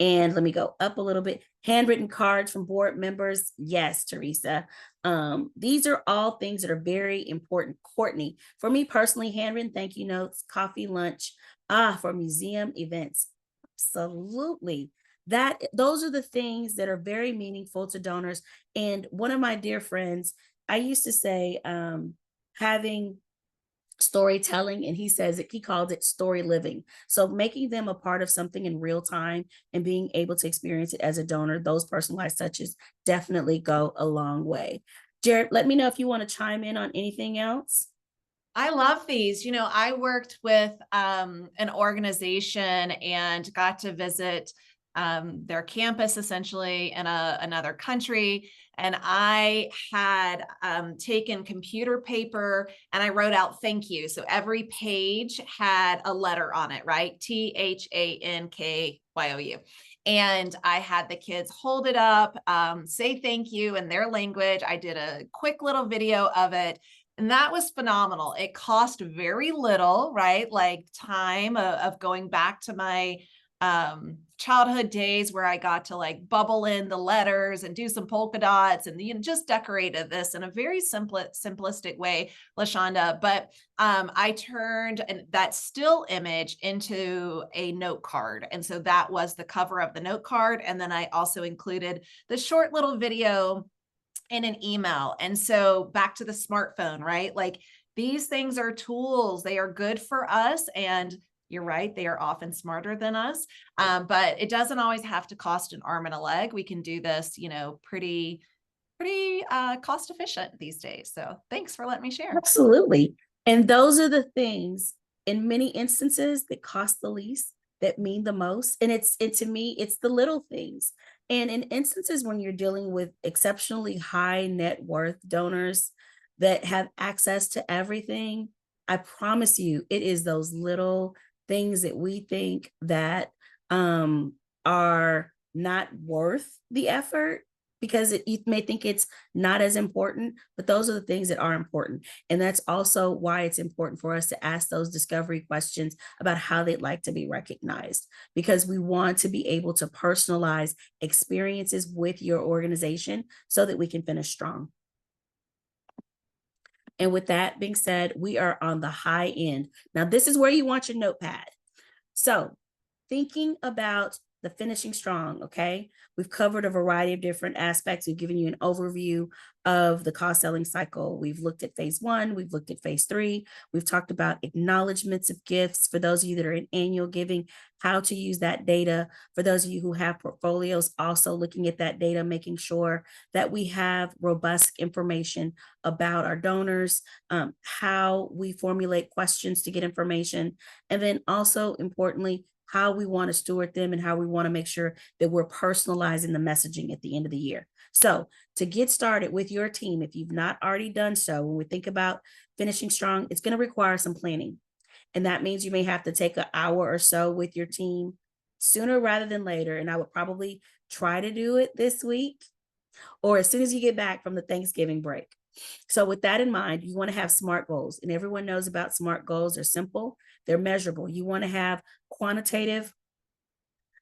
B: And let me go up a little bit. Handwritten cards from board members. Yes, Teresa. These are all things that are very important. Courtney, for me personally, handwritten thank you notes, coffee, lunch, for museum events. Absolutely. Those are the things that are very meaningful to donors. And one of my dear friends, I used to say, having storytelling, and he says he called it story living. So making them a part of something in real time and being able to experience it as a donor, those personalized touches definitely go a long way. Jared, let me know if you want to chime in on anything else.
A: I love these. I worked with an organization and got to visit their campus essentially in another country. And I had taken computer paper and I wrote out thank you. So every page had a letter on it, right? THANKYOU. And I had the kids hold it up, say thank you in their language. I did a quick little video of it. And that was phenomenal. It cost very little, right? Like time of going back to my childhood days where I got to like bubble in the letters and do some polka dots and just decorated this in a very simplistic way, LaShonda. But I turned that still image into a note card. And so that was the cover of the note card. And then I also included the short little video in an email. And so back to the smartphone, right? Like these things are tools. They are good for us. And you're right, they are often smarter than us. But it doesn't always have to cost an arm and a leg. We can do this, pretty cost efficient these days. So thanks for letting me share.
B: Absolutely. And those are the things in many instances that cost the least, that mean the most. And to me, it's the little things. And in instances when you're dealing with exceptionally high net worth donors that have access to everything, I promise you, it is those little things that we think that are not worth the effort because you may think it's not as important, but those are the things that are important. And that's also why it's important for us to ask those discovery questions about how they'd like to be recognized, because we want to be able to personalize experiences with your organization so that we can finish strong. And with that being said, we are on the high end. Now, this is where you want your notepad. So thinking about the finishing strong, okay? We've covered a variety of different aspects. We've given you an overview of the cost selling cycle. We've looked at phase 1, we've looked at phase 3. We've talked about acknowledgments of gifts for those of you that are in annual giving, how to use that data. For those of you who have portfolios, also looking at that data, making sure that we have robust information about our donors, how we formulate questions to get information, and then also importantly, how we want to steward them and how we want to make sure that we're personalizing the messaging at the end of the year. So to get started with your team, if you've not already done so, when we think about finishing strong, it's going to require some planning. And that means you may have to take an hour or so with your team sooner rather than later. And I would probably try to do it this week or as soon as you get back from the Thanksgiving break. So with that in mind, you want to have SMART goals, and everyone knows about SMART goals. They're simple, they're measurable. You want to have quantitative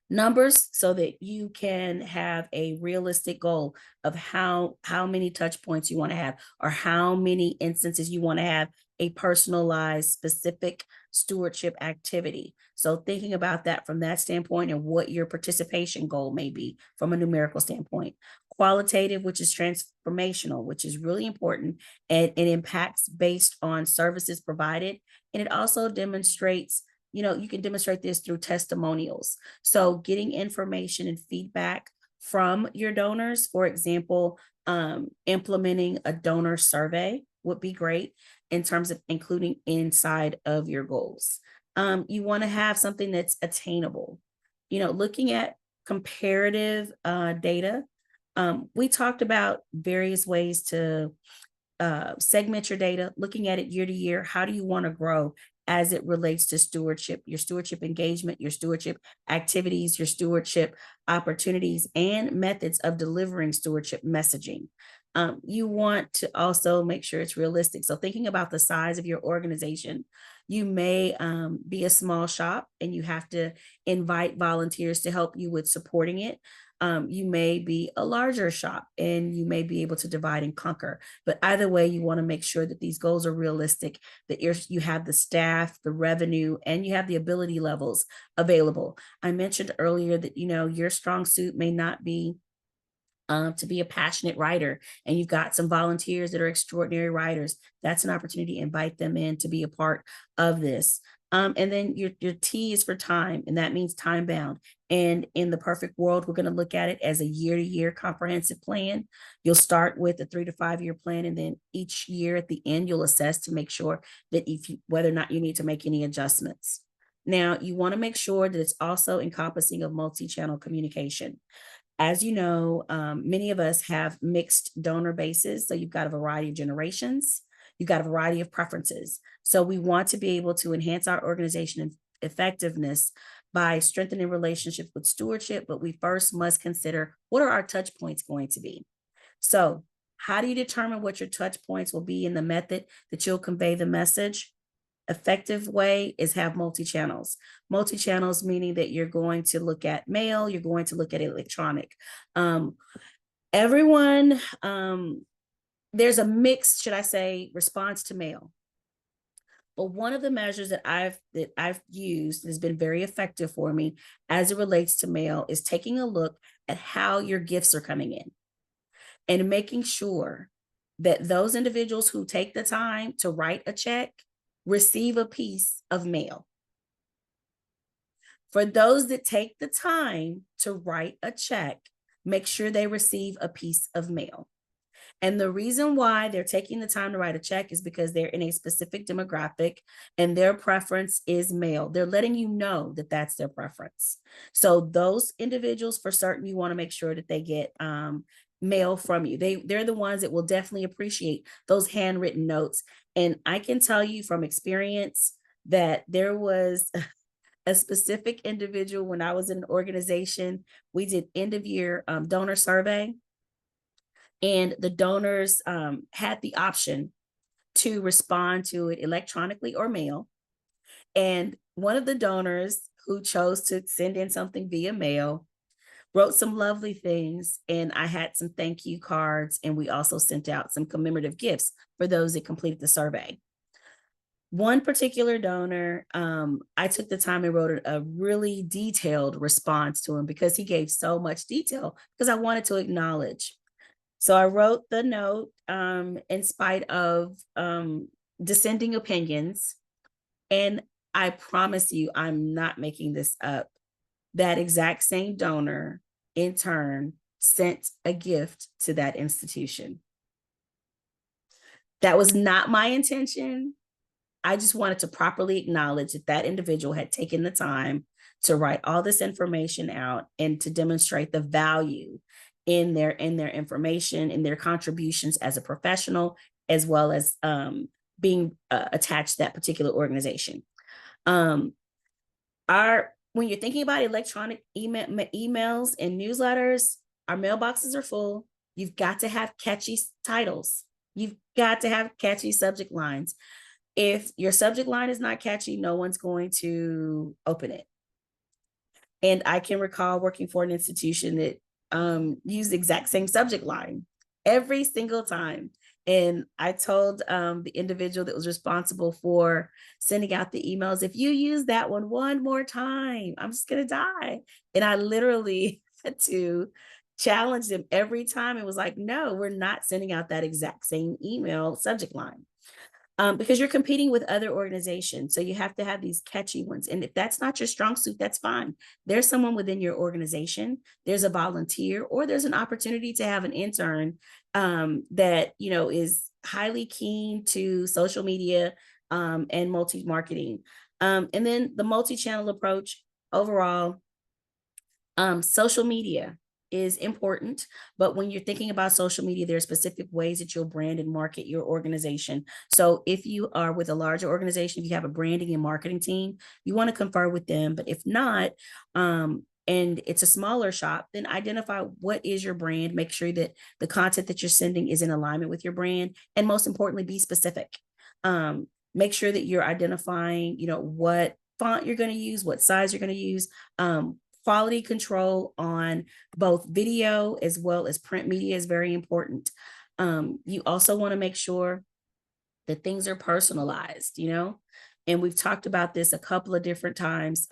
B: numbers so that you can have a realistic goal of how many touch points you want to have or how many instances you want to have a personalized specific stewardship activity. So thinking about that from that standpoint and what your participation goal may be from a numerical standpoint. Qualitative, which is transformational, which is really important, and it impacts based on services provided. And it also demonstrates, you can demonstrate this through testimonials. So getting information and feedback from your donors, for example, implementing a donor survey would be great in terms of including inside of your goals. You want to have something that's attainable. Looking at comparative data. We talked about various ways to segment your data, looking at it year to year. How do you want to grow as it relates to stewardship, your stewardship engagement, your stewardship activities, your stewardship opportunities, and methods of delivering stewardship messaging? You want to also make sure it's realistic. So thinking about the size of your organization, you may be a small shop and you have to invite volunteers to help you with supporting it. You may be a larger shop and you may be able to divide and conquer. But either way, you want to make sure that these goals are realistic, that you have the staff, the revenue, and you have the ability levels available. I mentioned earlier that, your strong suit may not be to be a passionate writer, and you've got some volunteers that are extraordinary writers, that's an opportunity to invite them in to be a part of this. And then your T is for time, and that means time bound. And in the perfect world, we're going to look at it as a year-to-year comprehensive plan. You'll start with a 3 to 5 year plan, and then each year at the end, you'll assess to make sure that whether or not you need to make any adjustments. Now, you want to make sure that it's also encompassing of multi-channel communication. As you know, many of us have mixed donor bases. So you've got a variety of generations, you've got a variety of preferences. So we want to be able to enhance our organization effectiveness by strengthening relationships with stewardship, but we first must consider what are our touch points going to be. So how do you determine what your touch points will be in the method that you'll convey the message? Effective way is have multi-channels. Multi-channels meaning that you're going to look at mail, you're going to look at electronic. Everyone, there's a mixed, should I say, response to mail. But one of the measures that I've used that has been very effective for me as it relates to mail is taking a look at how your gifts are coming in and making sure that those individuals who take the time to write a check receive a piece of mail. For those that take the time to write a check, make sure they receive a piece of mail. And the reason why they're taking the time to write a check is because they're in a specific demographic and their preference is mail. They're letting you know that that's their preference. So those individuals, for certain, you want to make sure that they get mail from you. They're the ones that will definitely appreciate those handwritten notes. And I can tell you from experience that there was a specific individual when I was in an organization, we did end of year donor survey, and the donors had the option to respond to it electronically or mail. And one of the donors who chose to send in something via mail wrote some lovely things, and I had some thank you cards, and we also sent out some commemorative gifts for those that completed the survey. One particular donor, I took the time and wrote a really detailed response to him because he gave so much detail because I wanted to acknowledge. So I wrote the note in spite of dissenting opinions, and I promise you, I'm not making this up. That exact same donor, in turn, sent a gift to that institution. That was not my intention. I just wanted to properly acknowledge that that individual had taken the time to write all this information out and to demonstrate the value in their information, in their contributions as a professional, as well as being attached to that particular organization. When you're thinking about electronic emails and newsletters, our mailboxes are full. You've got to have catchy titles. You've got to have catchy subject lines. If your subject line is not catchy, no one's going to open it. And I can recall working for an institution that used the exact same subject line every single time. And I told the individual that was responsible for sending out the emails, if you use that one more time, I'm just going to die. And I literally had to challenge them every time. It was like, no, we're not sending out that exact same email subject line. Because you're competing with other organizations. So you have to have these catchy ones. And if that's not your strong suit, that's fine. There's someone within your organization, there's a volunteer, or there's an opportunity to have an intern that, is highly keen to social media and multi-marketing. And then the multi-channel approach overall, social media is important, but when you're thinking about social media, there are specific ways that you'll brand and market your organization. So if you are with a larger organization, if you have a branding and marketing team, you want to confer with them. But if not, and it's a smaller shop, then identify what is your brand, make sure that the content that you're sending is in alignment with your brand, and most importantly, be specific. Make sure that you're identifying, what font you're going to use, what size you're going to use, quality control on both video as well as print media is very important. You also want to make sure that things are personalized, and we've talked about this a couple of different times.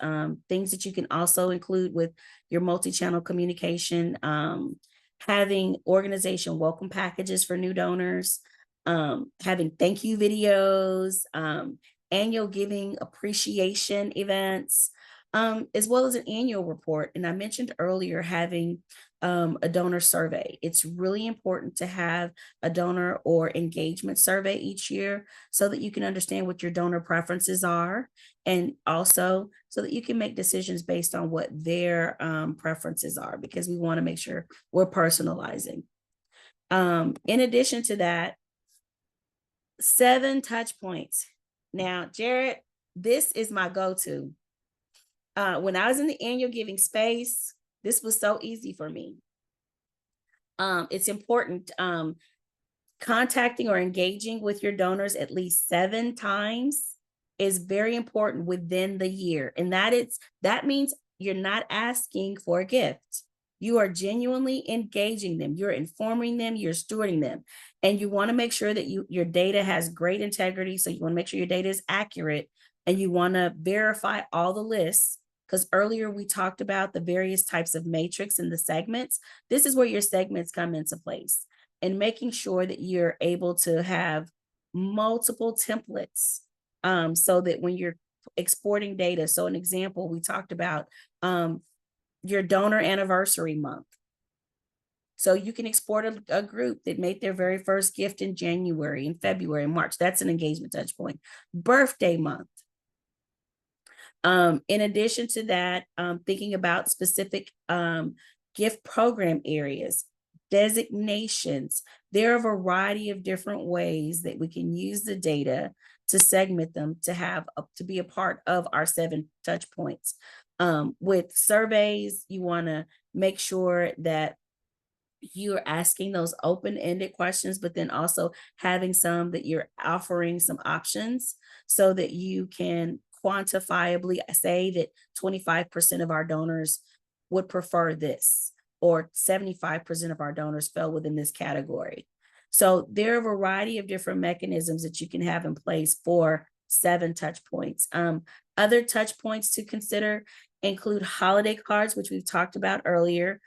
B: Things that you can also include with your multi-channel communication. having organization welcome packages for new donors, having thank you videos, annual giving appreciation events, as well as an annual report. And I mentioned earlier having a donor survey. It's really important to have a donor or engagement survey each year so that you can understand what your donor preferences are, and also so that you can make decisions based on what their preferences are, because we want to make sure we're personalizing. In addition to that, 7 touch points. Now, Jarrett, this is my go-to. When I was in the annual giving space, this was so easy for me. It's important, contacting or engaging with your donors at least 7 times is very important within the year. And that means you're not asking for a gift. You are genuinely engaging them. You're informing them, you're stewarding them. And you want to make sure that your data has great integrity. So you want to make sure your data is accurate, and you want to verify all the lists. Because earlier we talked about the various types of matrix and the segments. This is where your segments come into place, and making sure that you're able to have multiple templates, so that when you're exporting data. So an example, we talked about your donor anniversary month. So you can export a group that made their very first gift in January, in February, and March. That's an engagement touch point. Birthday month. In addition to that, thinking about specific gift program areas, designations. There are a variety of different ways that we can use the data to segment them to be a part of our 7 touch points. With surveys, you want to make sure that you're asking those open-ended questions, but then also having some that you're offering some options so that you can quantifiably say that 25% of our donors would prefer this, or 75% of our donors fell within this category. So there are a variety of different mechanisms that you can have in place for 7 touch points. Other touch points to consider include holiday cards, which we've talked about earlier,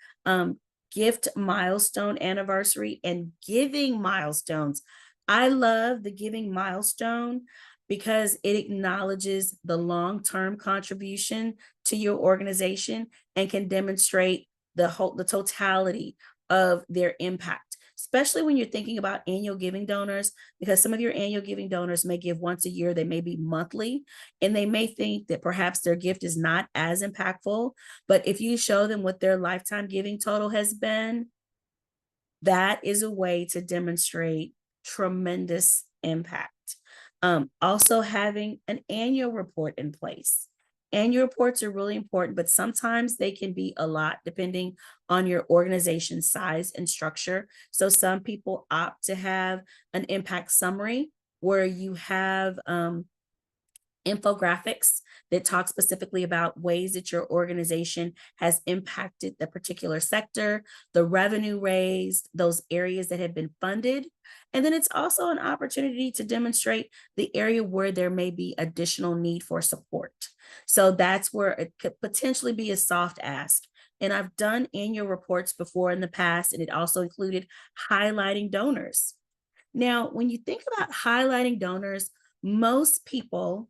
B: gift milestone anniversary, and giving milestones. I love the giving milestone because it acknowledges the long-term contribution to your organization and can demonstrate the totality of their impact, especially when you're thinking about annual giving donors, because some of your annual giving donors may give once a year, they may be monthly, and they may think that perhaps their gift is not as impactful. But if you show them what their lifetime giving total has been, that is a way to demonstrate tremendous impact. Also having an annual report in place. Annual reports are really important, but sometimes they can be a lot depending on your organization's size and structure. So some people opt to have an impact summary where you have infographics that talk specifically about ways that your organization has impacted the particular sector, the revenue raised, those areas that have been funded. And then it's also an opportunity to demonstrate the area where there may be additional need for support. So that's where it could potentially be a soft ask. And I've done annual reports before in the past, and it also included highlighting donors. Now, when you think about highlighting donors, most people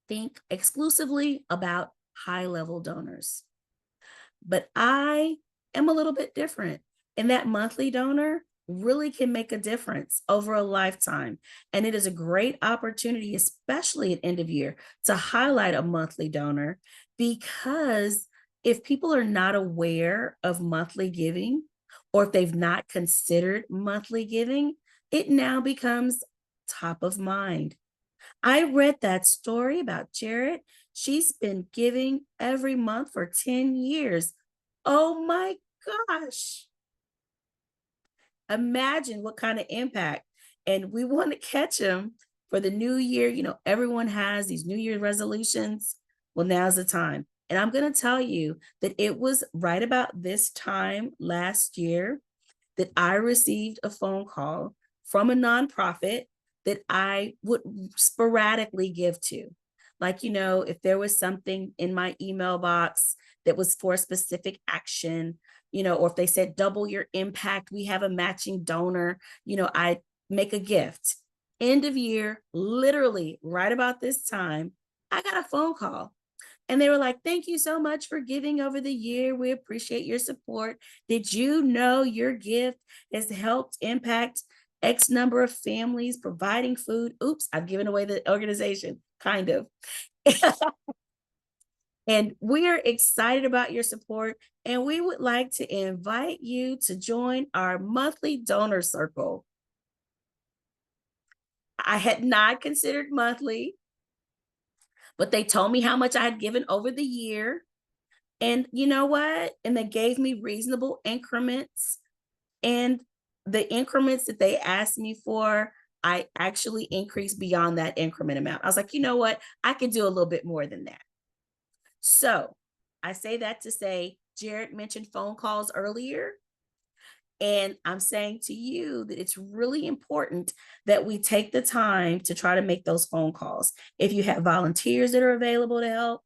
B: think exclusively about high-level donors. But I am a little bit different. And that monthly donor really can make a difference over a lifetime. And it is a great opportunity, especially at end of year, to highlight a monthly donor, because if people are not aware of monthly giving, or if they've not considered monthly giving, it now becomes top of mind. I read that story about Jarrett. She's been giving every month for 10 years. Oh my gosh. Imagine what kind of impact. And we want to catch them for the new year. You know, everyone has these New Year's resolutions. Well, now's the time. And I'm going to tell you that it was right about this time last year that I received a phone call from a nonprofit that I would sporadically give to. Like, you know, if there was something in my email box that was for a specific action, or if they said double your impact, we have a matching donor, I make a gift. End of year, literally right about this time, I got a phone call. And they were like, thank you so much for giving over the year. We appreciate your support. Did you know your gift has helped impact X number of families providing food? Oops, I've given away the organization, kind of. And we are excited about your support. And we would like to invite you to join our monthly donor circle. I had not considered monthly, but they told me how much I had given over the year. And you know what? And they gave me reasonable increments. And the increments that they asked me for, I actually increased beyond that increment amount. I was like, you know what? I could do a little bit more than that. So I say that to say, Jarrett mentioned phone calls earlier. And I'm saying to you that it's really important that we take the time to try to make those phone calls. If you have volunteers that are available to help,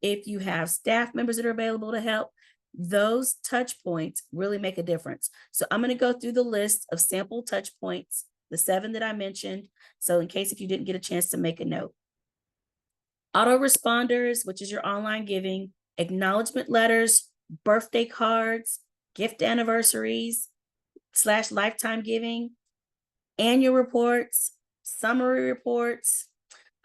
B: if you have staff members that are available to help, those touch points really make a difference. So I'm going to go through the list of sample touch points, the 7 that I mentioned. So in case if you didn't get a chance to make a note. Autoresponders, which is your online giving, acknowledgement letters, birthday cards, gift anniversaries / lifetime giving, annual reports, summary reports.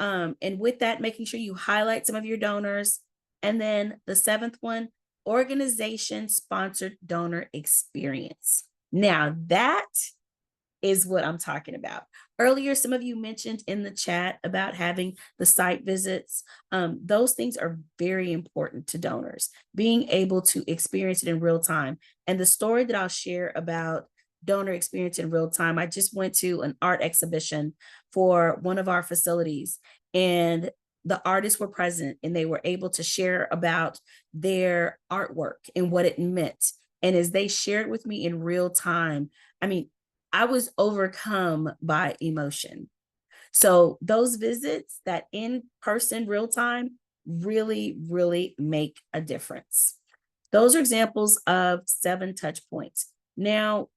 B: And with that, making sure you highlight some of your donors. And then the 7th one, organization sponsored donor experience. Now that is what I'm talking about. Earlier, some of you mentioned in the chat about having the site visits. Those things are very important to donors, being able to experience it in real time. And the story that I'll share about donor experience in real time, I just went to an art exhibition for one of our facilities, and the artists were present and they were able to share about their artwork and what it meant. And as they shared with me in real time, I mean, I was overcome by emotion. So those visits, that in-person real time, really, really make a difference. Those are examples of 7 touch points. Now,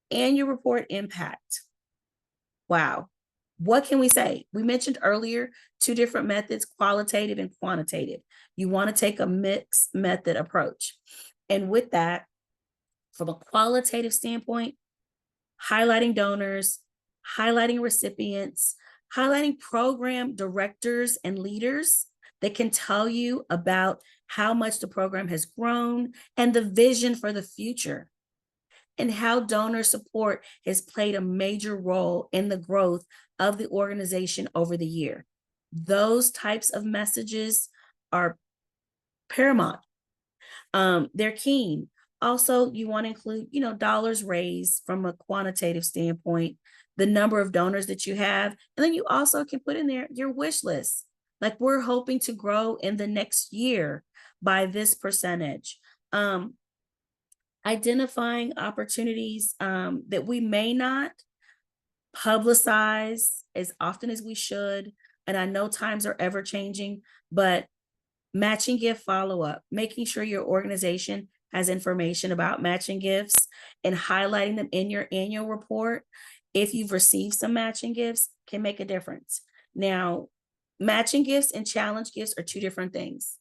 B: annual report impact. Wow. What can we say? We mentioned earlier 2 different methods, qualitative and quantitative. You want to take a mixed method approach. And with that, from a qualitative standpoint, highlighting donors, highlighting recipients, highlighting program directors and leaders that can tell you about how much the program has grown and the vision for the future, and how donor support has played a major role in the growth of the organization over the year. Those types of messages are paramount. They're keen. Also, you want to include, dollars raised from a quantitative standpoint, the number of donors that you have. And then you also can put in there your wish list. Like, we're hoping to grow in the next year by this percentage. Identifying opportunities that we may not publicize as often as we should. And I know times are ever changing, but matching gift follow-up, making sure your organization has information about matching gifts and highlighting them in your annual report, if you've received some matching gifts, can make a difference. Now, matching gifts and challenge gifts are 2 different things.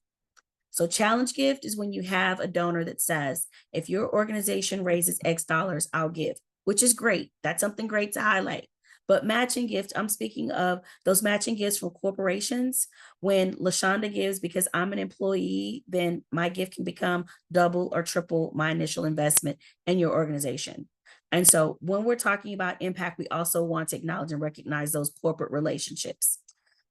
B: So challenge gift is when you have a donor that says, if your organization raises X dollars, I'll give, which is great. That's something great to highlight. But matching gifts, I'm speaking of those matching gifts from corporations. When LaShonda gives because I'm an employee, then my gift can become double or triple my initial investment in your organization. And so when we're talking about impact, we also want to acknowledge and recognize those corporate relationships.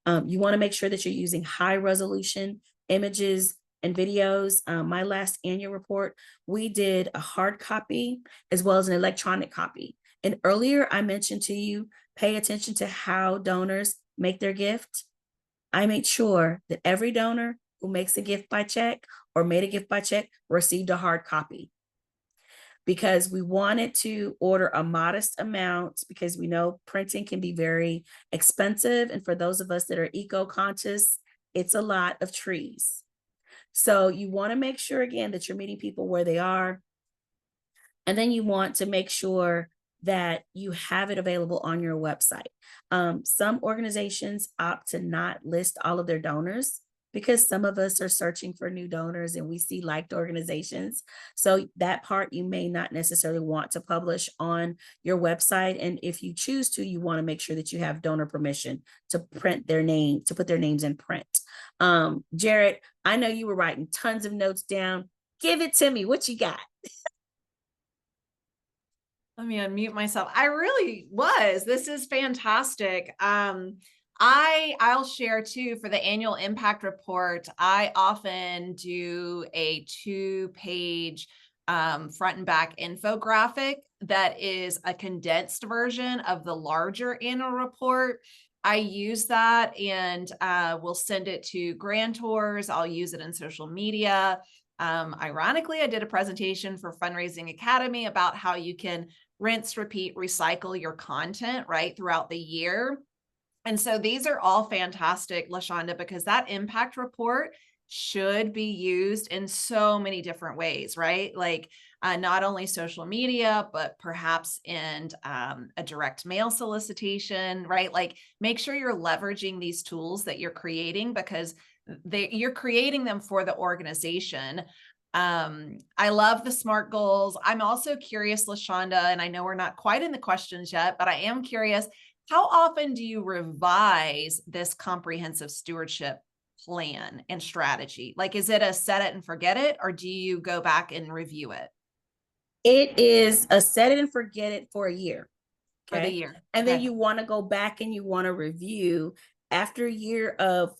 B: You want to make sure that you're using high resolution images and videos. My last annual report, we did a hard copy as well as an electronic copy. And earlier I mentioned to you, pay attention to how donors make their gift. I made sure that every donor who makes a gift by check or made a gift by check received a hard copy, because we wanted to order a modest amount, because we know printing can be very expensive. And for those of us that are eco-conscious, it's a lot of trees. So you want to make sure, again, that you're meeting people where they are. And then you want to make sure that you have it available on your website. Some organizations opt to not list all of their donors because some of us are searching for new donors and we see liked organizations. So that part you may not necessarily want to publish on your website. And if you choose to, you want to make sure that you have donor permission to print their name, to put their names in print. Jarrett, I know you were writing tons of notes down. Give it to me. What you got?
A: Let me unmute myself. I really was. This is fantastic. I'll share too for the annual impact report. I often do a 2-page front and back infographic that is a condensed version of the larger annual report. I use that and we'll send it to grantors. I'll use it in social media. Ironically, I did a presentation for Fundraising Academy about how you can rinse, repeat, recycle your content right throughout the year. And so these are all fantastic, LaShonda, because that impact report should be used in so many different ways, right? Like not only social media, but perhaps in a direct mail solicitation, right? Like make sure you're leveraging these tools that you're creating because you're creating them for the organization. I love the SMART goals. I'm also curious, LaShonda, and I know we're not quite in the questions yet, but I am curious, how often do you revise this comprehensive stewardship plan and strategy? Like, is it a set it and forget it, or do you go back and review it?
B: It is a set it and forget it for a year.
A: For the
B: Okay.
A: year.
B: And
A: Okay.
B: then you want to go back and you want to review after a year of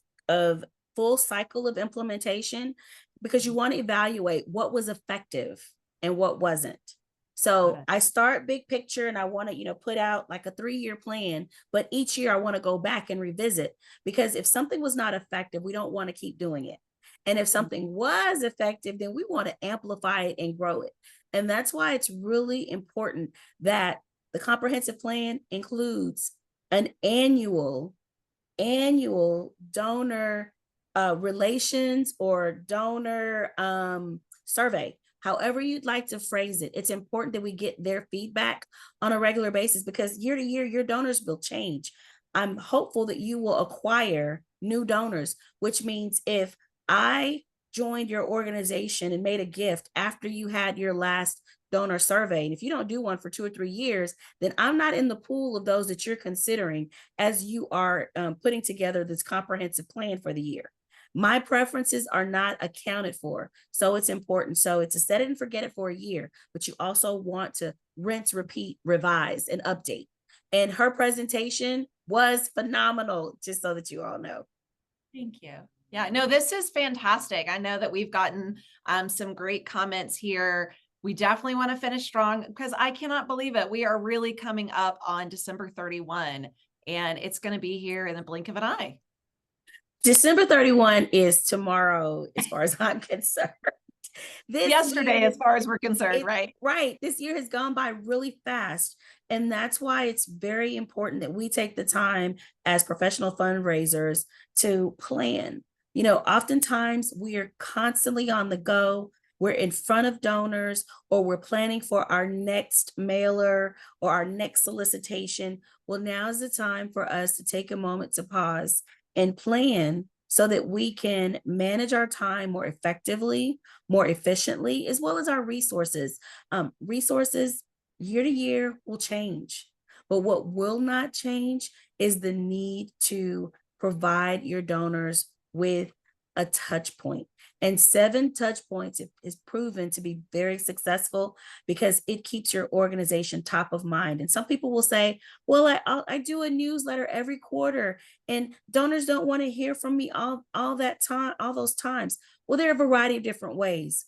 B: full cycle of implementation because you want to evaluate what was effective and what wasn't. So I start big picture and I want to, put out like a 3-year plan, but each year I want to go back and revisit because if something was not effective, we don't want to keep doing it. And if something was effective, then we want to amplify it and grow it. And that's why it's really important that the comprehensive plan includes an annual donor relations or donor survey, however you'd like to phrase it. It's important that we get their feedback on a regular basis because year to year, your donors will change. I'm hopeful that you will acquire new donors, which means if I joined your organization and made a gift after you had your last donor survey, and if you don't do one for 2 or 3 years, then I'm not in the pool of those that you're considering as you are putting together this comprehensive plan for the year. My preferences are not accounted for, so it's important. So it's a set it and forget it for a year, but you also want to rinse, repeat, revise, and update. And her presentation was phenomenal, just so that you all know.
A: Thank you. Yeah, no, this is fantastic. I know that we've gotten some great comments here. We definitely want to finish strong because I cannot believe it. We are really coming up on December 31 and it's going to be here in the blink of an eye.
B: December 31 is tomorrow, as far as I'm concerned.
A: Yesterday, as far as we're concerned, right?
B: Right. This year has gone by really fast. And that's why it's very important that we take the time as professional fundraisers to plan. Oftentimes we are constantly on the go. We're in front of donors, or we're planning for our next mailer or our next solicitation. Well, now is the time for us to take a moment to pause and plan so that we can manage our time more effectively, more efficiently, as well as our resources. Resources year to year will change, but what will not change is the need to provide your donors with a touch point. And 7 touch points is proven to be very successful because it keeps your organization top of mind. And some people will say, well, I do a newsletter every quarter and donors don't want to hear from me all that time, all those times. Well, there are a variety of different ways.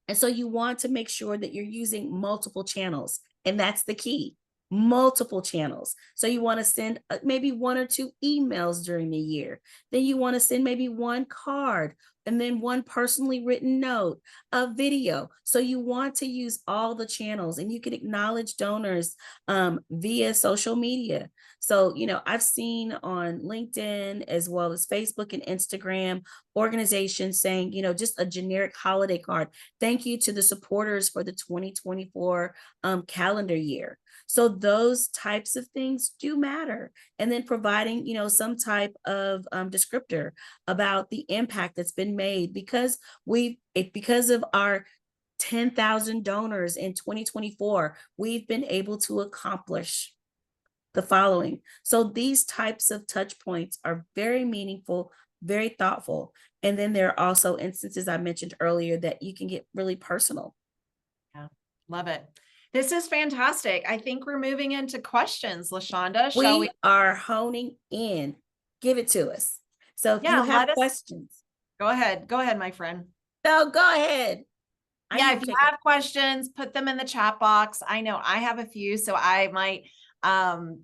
B: And so you want to make sure that you're using multiple channels. And that's the key. multiple channels. So you want to send maybe 1 or 2 emails during the year. Then you want to send maybe 1 card and then 1 personally written note, a video. So you want to use all the channels, and you can acknowledge donors via social media. So, I've seen on LinkedIn as well as Facebook and Instagram organizations saying, just a generic holiday card. Thank you to the supporters for the 2024 calendar year. So those types of things do matter. And then providing, some type of descriptor about the impact that's been made, because because of our 10,000 donors in 2024, we've been able to accomplish the following. So these types of touch points are very meaningful, very thoughtful. And then there are also instances I mentioned earlier that you can get really personal.
A: Yeah, love it. This is fantastic. I think we're moving into questions, LaShonda. Shall we?
B: We are honing in. Give it to us. So if you
A: Yeah,
B: have
A: let us
B: questions,
A: go ahead. Go ahead, my friend.
B: no, go ahead.
A: Yeah,
B: You
A: if you
B: kick it.
A: have questions, put them in the chat box. I know I have a few, so I might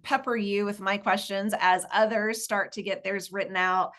A: pepper you with my questions as others start to get theirs written out.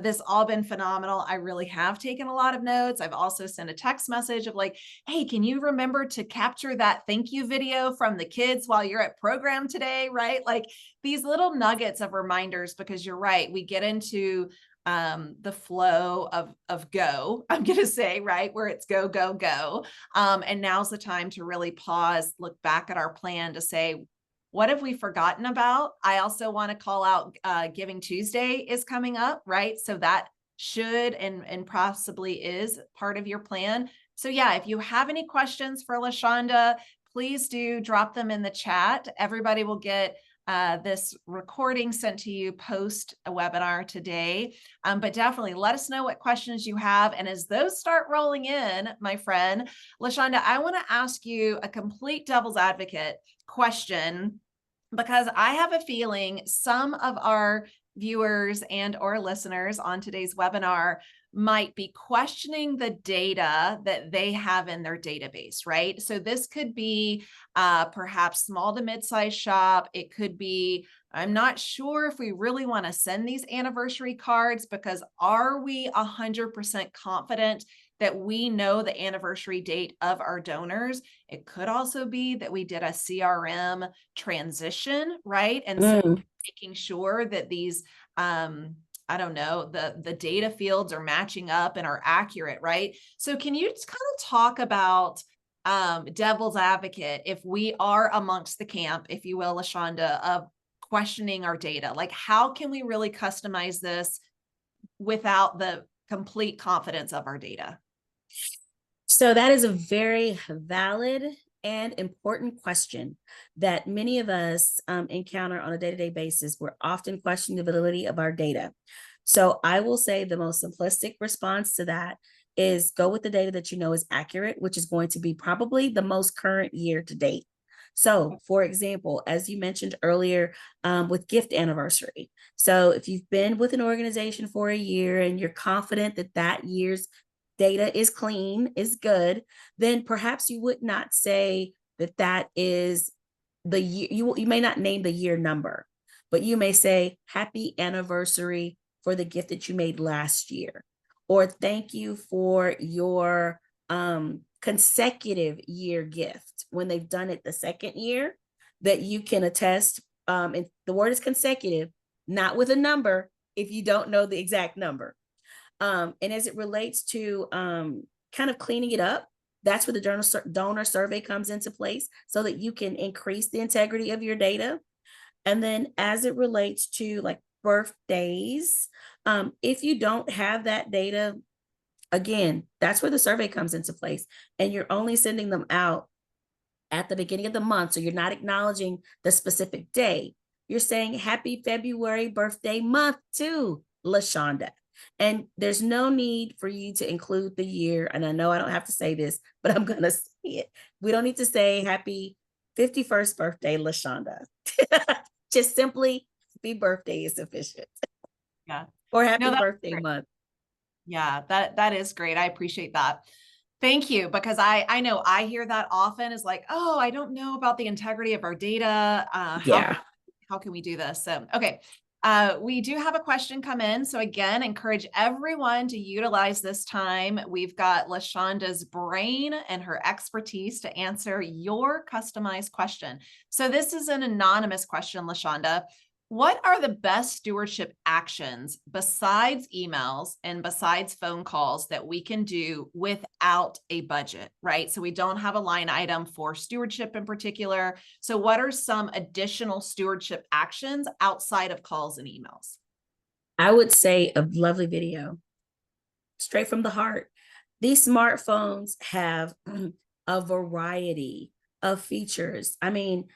A: This all been phenomenal. I really have taken a lot of notes. I've also sent a text message of like, hey, can you remember to capture that thank you video from the kids while you're at program today, right? Like these little nuggets of reminders, because you're right, we get into the flow of go, I'm going to say, right, where it's go, go, go. And now's the time to really pause, look back at our plan to say, what have we forgotten about? I also want to call out Giving Tuesday is coming up, right? So that should and possibly is part of your plan. So yeah, if you have any questions for LaShonda, please do drop them in the chat. Everybody will get this recording sent to you post a webinar today. But definitely let us know what questions you have. And as those start rolling in, my friend, LaShonda, I want to ask you a complete devil's advocate question, because I have a feeling some of our viewers and or listeners on today's webinar might be questioning the data that they have in their database, right? So this could be perhaps small to mid-sized shop. It could be, I'm not sure if we really want to send these anniversary cards, because are we 100% confident that we know the anniversary date of our donors? It could also be that we did a CRM transition, right? And so making sure that these, I don't know, the data fields are matching up and are accurate, right? So can you just kind of talk about devil's advocate, if we are amongst the camp, if you will, LaShonda, of questioning our data, like how can we really customize this without the complete confidence of our data?
B: So that is a very valid and important question that many of us encounter on a day-to-day basis. We're often questioning the validity of our data. So I will say the most simplistic response to that is go with the data that you know is accurate, which is going to be probably the most current year to date. So, for example, as you mentioned earlier, with gift anniversary. So, if you've been with an organization for a year and you're confident that that year's data is clean, is good, then perhaps you would not say that that is the year. You may not name the year number, but you may say happy anniversary for the gift that you made last year, or thank you for your consecutive year gift when they've done it the second year, that you can attest. And the word is consecutive, not with a number if you don't know the exact number. And as it relates to kind of cleaning it up, that's where the donor survey comes into place, so that you can increase the integrity of your data. And then as it relates to like birthdays, if you don't have that data, again, that's where the survey comes into place. And you're only sending them out at the beginning of the month. So you're not acknowledging the specific day. You're saying happy February birthday month to LaShonda. And there's no need for you to include the year. And I know I don't have to say this, but I'm going to say it. We don't need to say happy 51st birthday, LaShonda. Just simply happy birthday is sufficient.
A: Yeah.
B: Or
A: No,
B: happy
A: that's
B: birthday
A: great.
B: month.
A: Yeah, that is great. I appreciate that. Thank you, because I know I hear that often is like, oh, I don't know about the integrity of our data.
B: Yeah.
A: How can we do this? So, okay. We do have a question come in. So again, encourage everyone to utilize this time. We've got LaShonda's brain and her expertise to answer your customized question. So this is an anonymous question, LaShonda. What are the best stewardship actions besides emails and besides phone calls that we can do without a budget, right? So we don't have a line item for stewardship in particular. So what are some additional stewardship actions outside of calls and emails?
B: I would say a lovely video, straight from the heart. These smartphones have a variety of features. I mean,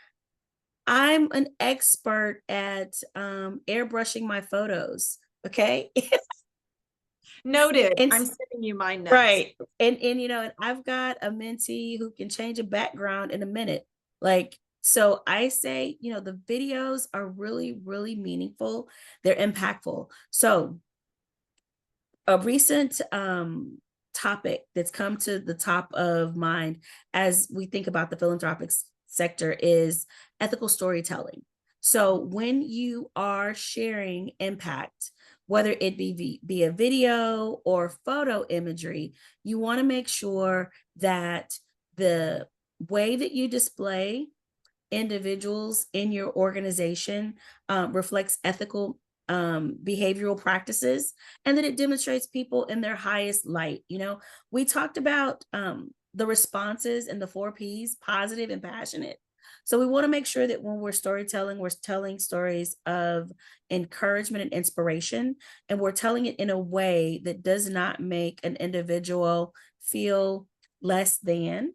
B: I'm an expert at airbrushing my photos. Okay.
A: Noted.
B: And
A: I'm sending you mine next.
B: right. And and I've got a mentee who can change a background in a minute. Like, so I say, the videos are really, really meaningful. They're impactful. So a recent topic that's come to the top of mind as we think about the philanthropic sector is ethical storytelling. So when you are sharing impact, whether it be a video or photo imagery, you want to make sure that the way that you display individuals in your organization reflects ethical behavioral practices, and that it demonstrates people in their highest light. We talked about the responses and the 4 Ps: positive and passionate. So we want to make sure that when we're storytelling, we're telling stories of encouragement and inspiration, and we're telling it in a way that does not make an individual feel less than,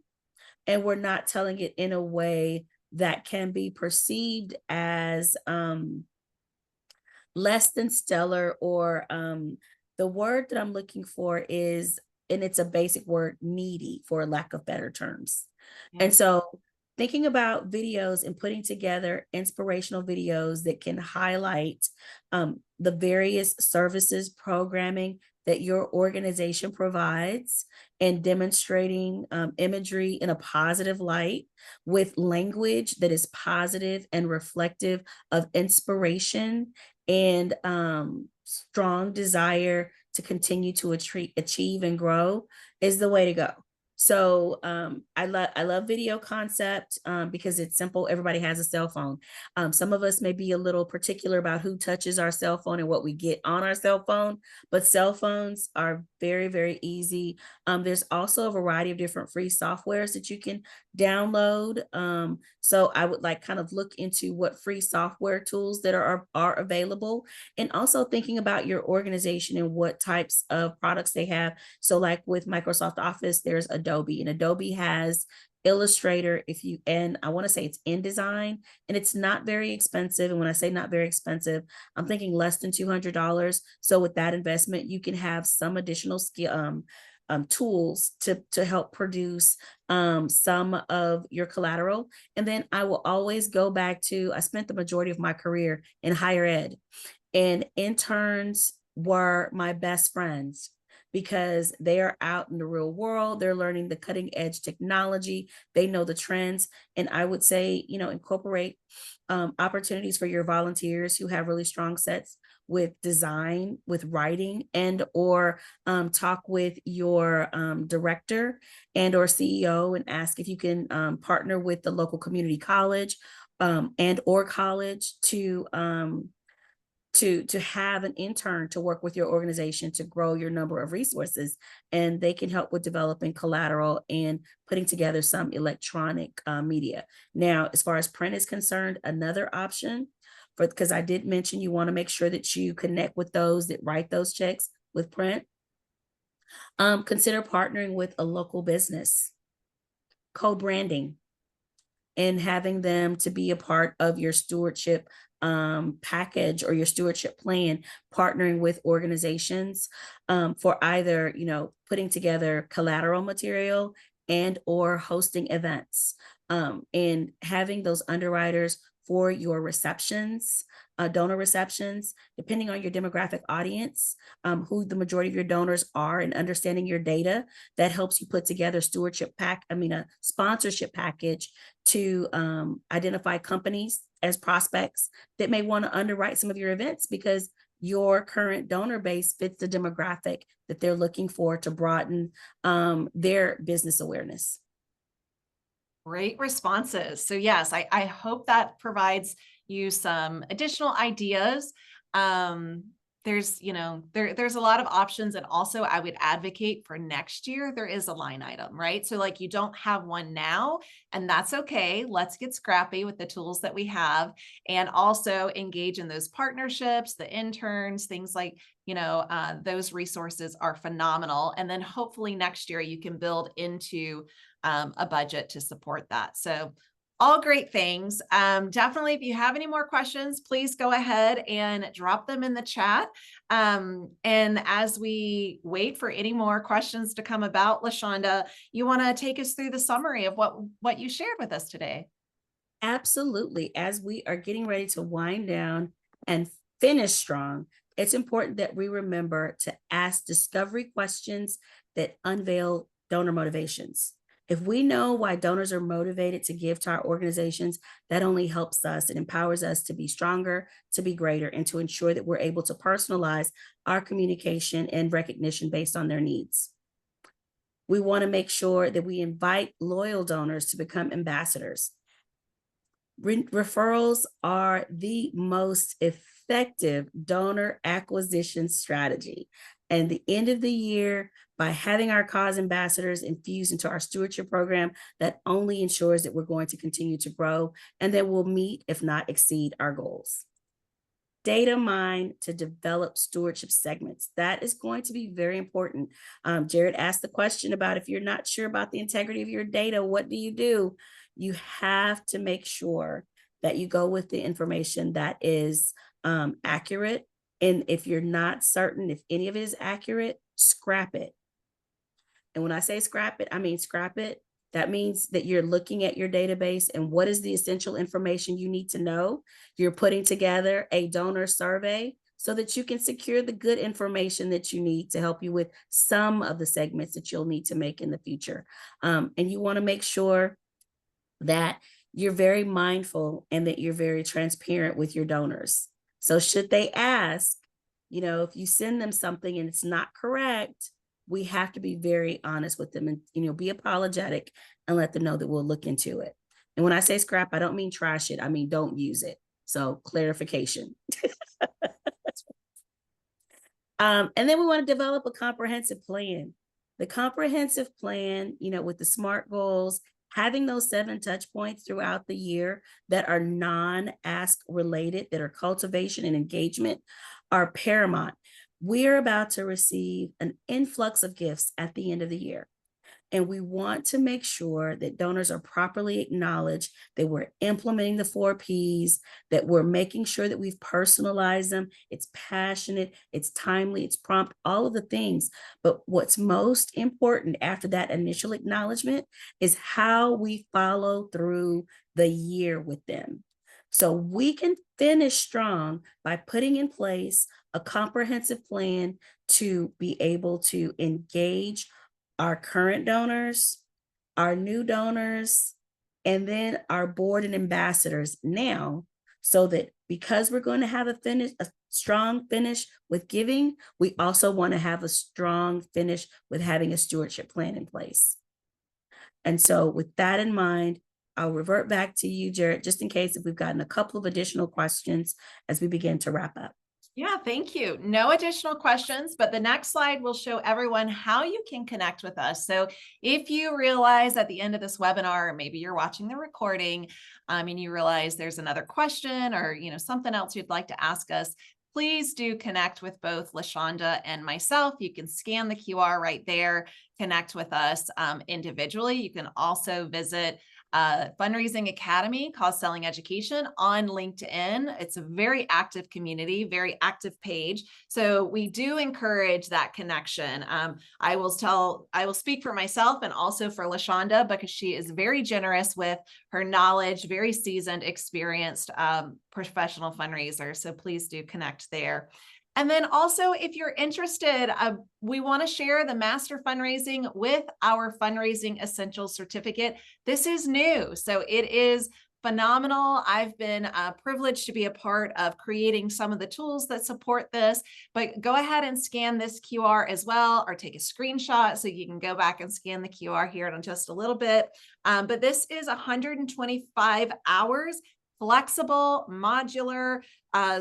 B: and we're not telling it in a way that can be perceived as less than stellar, or the word that I'm looking for is, and it's a basic word, needy, for lack of better terms. And
A: Okay.
B: so thinking about videos and putting together inspirational videos that can highlight the various services, programming that your organization provides, and demonstrating imagery in a positive light with language that is positive and reflective of inspiration and strong desire to continue to achieve and grow is the way to go. So I love video concept because it's simple. Everybody has a cell phone. Some of us may be a little particular about who touches our cell phone and what we get on our cell phone, but cell phones are very, very easy. There's also a variety of different free softwares that you can download. So I would like kind of look into what free software tools that are available, and also thinking about your organization and what types of products they have. So like with Microsoft Office, there's Adobe, and Adobe has Illustrator. And I want to say it's InDesign, and it's not very expensive. And when I say not very expensive, I'm thinking less than $200. So with that investment, you can have some additional skill, tools to help produce some of your collateral. And then I will always go back to, I spent the majority of my career in higher ed, and interns were my best friends because they are out in the real world. They're learning the cutting edge technology. They know the trends. And I would say, incorporate opportunities for your volunteers who have really strong sets with design, with writing, and or talk with your director and or CEO and ask if you can partner with the local community college and or college to have an intern to work with your organization to grow your number of resources, and they can help with developing collateral and putting together some electronic media. Now, as far as print is concerned, another option, for because I did mention you want to make sure that you connect with those that write those checks with print. Consider partnering with a local business, co-branding, and having them to be a part of your stewardship package or your stewardship plan, partnering with organizations for either, putting together collateral material and or hosting events, and having those underwriters for your receptions, donor receptions, depending on your demographic audience, who the majority of your donors are, and understanding your data. That helps you put together a sponsorship package to identify companies as prospects that may want to underwrite some of your events, because your current donor base fits the demographic that they're looking for to broaden their business awareness.
A: Great responses. So yes, I hope that provides you some additional ideas. There's, there's a lot of options. And also I would advocate for next year, there is a line item, right? So like you don't have one now, and that's okay. Let's get scrappy with the tools that we have, and also engage in those partnerships, the interns, things like, those resources are phenomenal. And then hopefully next year you can build into a budget to support that. So all great things. Definitely, if you have any more questions, please go ahead and drop them in the chat. And as we wait for any more questions to come about, LaShonda, you want to take us through the summary of what you shared with us today?
B: Absolutely. As we are getting ready to wind down and finish strong, it's important that we remember to ask discovery questions that unveil donor motivations. If we know why donors are motivated to give to our organizations, that only helps us. It empowers us to be stronger, to be greater, and to ensure that we're able to personalize our communication and recognition based on their needs. We want to make sure that we invite loyal donors to become ambassadors. Referrals are the most effective donor acquisition strategy. And the end of the year, by having our cause ambassadors infused into our stewardship program, that only ensures that we're going to continue to grow and that we'll meet, if not exceed, our goals. Data mine to develop stewardship segments. That is going to be very important. Jarrett asked the question about, if you're not sure about the integrity of your data, what do? You have to make sure that you go with the information that is accurate. And if you're not certain if any of it is accurate, scrap it. And when I say scrap it, I mean scrap it. That means that you're looking at your database and what is the essential information you need to know. You're putting together a donor survey so that you can secure the good information that you need to help you with some of the segments that you'll need to make in the future. And you want to make sure that you're very mindful and that you're very transparent with your donors. So should they ask, if you send them something and it's not correct, we have to be very honest with them and, be apologetic and let them know that we'll look into it. And when I say scrap, I don't mean trash it. I mean, don't use it. So clarification. And then we want to develop a comprehensive plan. The comprehensive plan, with the SMART goals, having those 7 touch points throughout the year that are non-ask related, that are cultivation and engagement, are paramount. We're about to receive an influx of gifts at the end of the year. And we want to make sure that donors are properly acknowledged, that we're implementing the 4 Ps, that we're making sure that we've personalized them. It's passionate, it's timely, it's prompt, all of the things. But what's most important after that initial acknowledgement is how we follow through the year with them. So we can finish strong by putting in place a comprehensive plan to be able to engage our current donors, our new donors, and then our board and ambassadors now, so that because we're going to have a strong finish with giving, we also want to have a strong finish with having a stewardship plan in place. And so with that in mind, I'll revert back to you, Jarrett, just in case if we've gotten a couple of additional questions as we begin to wrap up.
A: Yeah, thank you. No additional questions, but the next slide will show everyone how you can connect with us. So if you realize at the end of this webinar, or maybe you're watching the recording, and you realize there's another question or something else you'd like to ask us, please do connect with both LaShonda and myself. You can scan the QR right there, connect with us individually. You can also visit Fundraising Academy, Cause Selling Education on LinkedIn. It's a very active community, very active page. So we do encourage that connection. I will speak for myself and also for LaShonda, because she is very generous with her knowledge, very seasoned, experienced professional fundraiser. So please do connect there. And then also, if you're interested, we want to share the Master Fundraising with our Fundraising Essentials Certificate. This is new, so it is phenomenal. I've been privileged to be a part of creating some of the tools that support this, but go ahead and scan this QR as well, or take a screenshot so you can go back and scan the QR here in just a little bit. But this is 125 hours, flexible, modular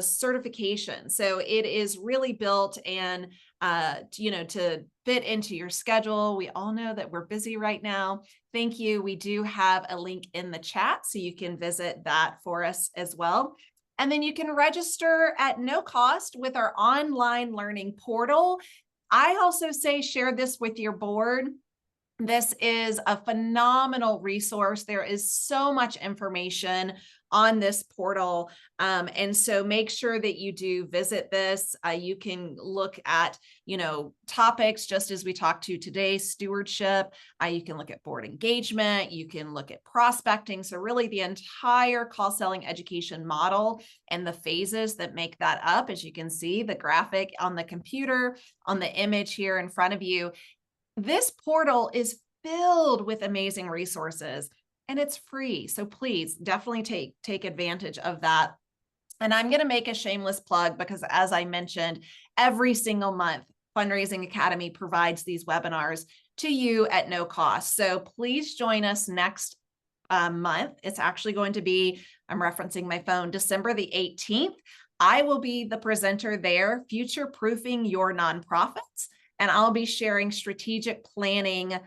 A: certification. So it is really built and to fit into your schedule. We all know that we're busy right now. Thank you. We do have a link in the chat, so you can visit that for us as well. And then you can register at no cost with our online learning portal. I also say share this with your board. This is a phenomenal resource. There is so much information on this portal. And so make sure that you do visit this. You can look at, topics just as we talked to today, stewardship. You can look at board engagement. You can look at prospecting. So really the entire call selling education model and the phases that make that up. As you can see, the graphic on the computer, on the image here in front of you. This portal is filled with amazing resources, and it's free. So please definitely take advantage of that. And I'm going to make a shameless plug, because as I mentioned, every single month, Fundraising Academy provides these webinars to you at no cost. So please join us next month. It's actually going to be, I'm referencing my phone, December the 18th. I will be the presenter there, future-proofing your nonprofits. And I'll be sharing strategic planning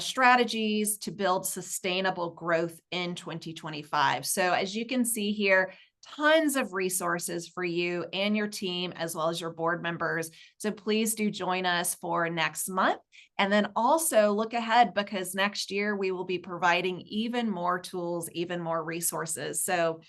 A: strategies to build sustainable growth in 2025. So as you can see here, tons of resources for you and your team, as well as your board members. So please do join us for next month. And then also look ahead, because next year we will be providing even more tools, even more resources. So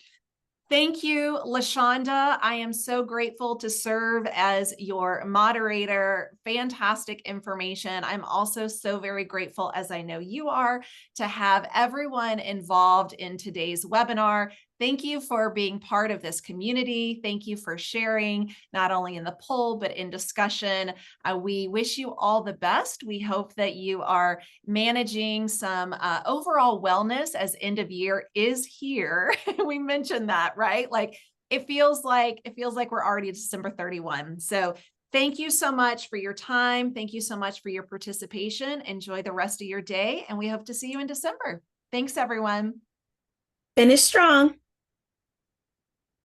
A: thank you, LaShonda. I am so grateful to serve as your moderator. Fantastic information. I'm also so very grateful, as I know you are, to have everyone involved in today's webinar. Thank you for being part of this community. Thank you for sharing, not only in the poll, but in discussion. We wish you all the best. We hope that you are managing some overall wellness, as end of year is here. We mentioned that, right? Like it feels like we're already December 31. So thank you so much for your time. Thank you so much for your participation. Enjoy the rest of your day, and we hope to see you in December. Thanks, everyone.
B: Finish strong.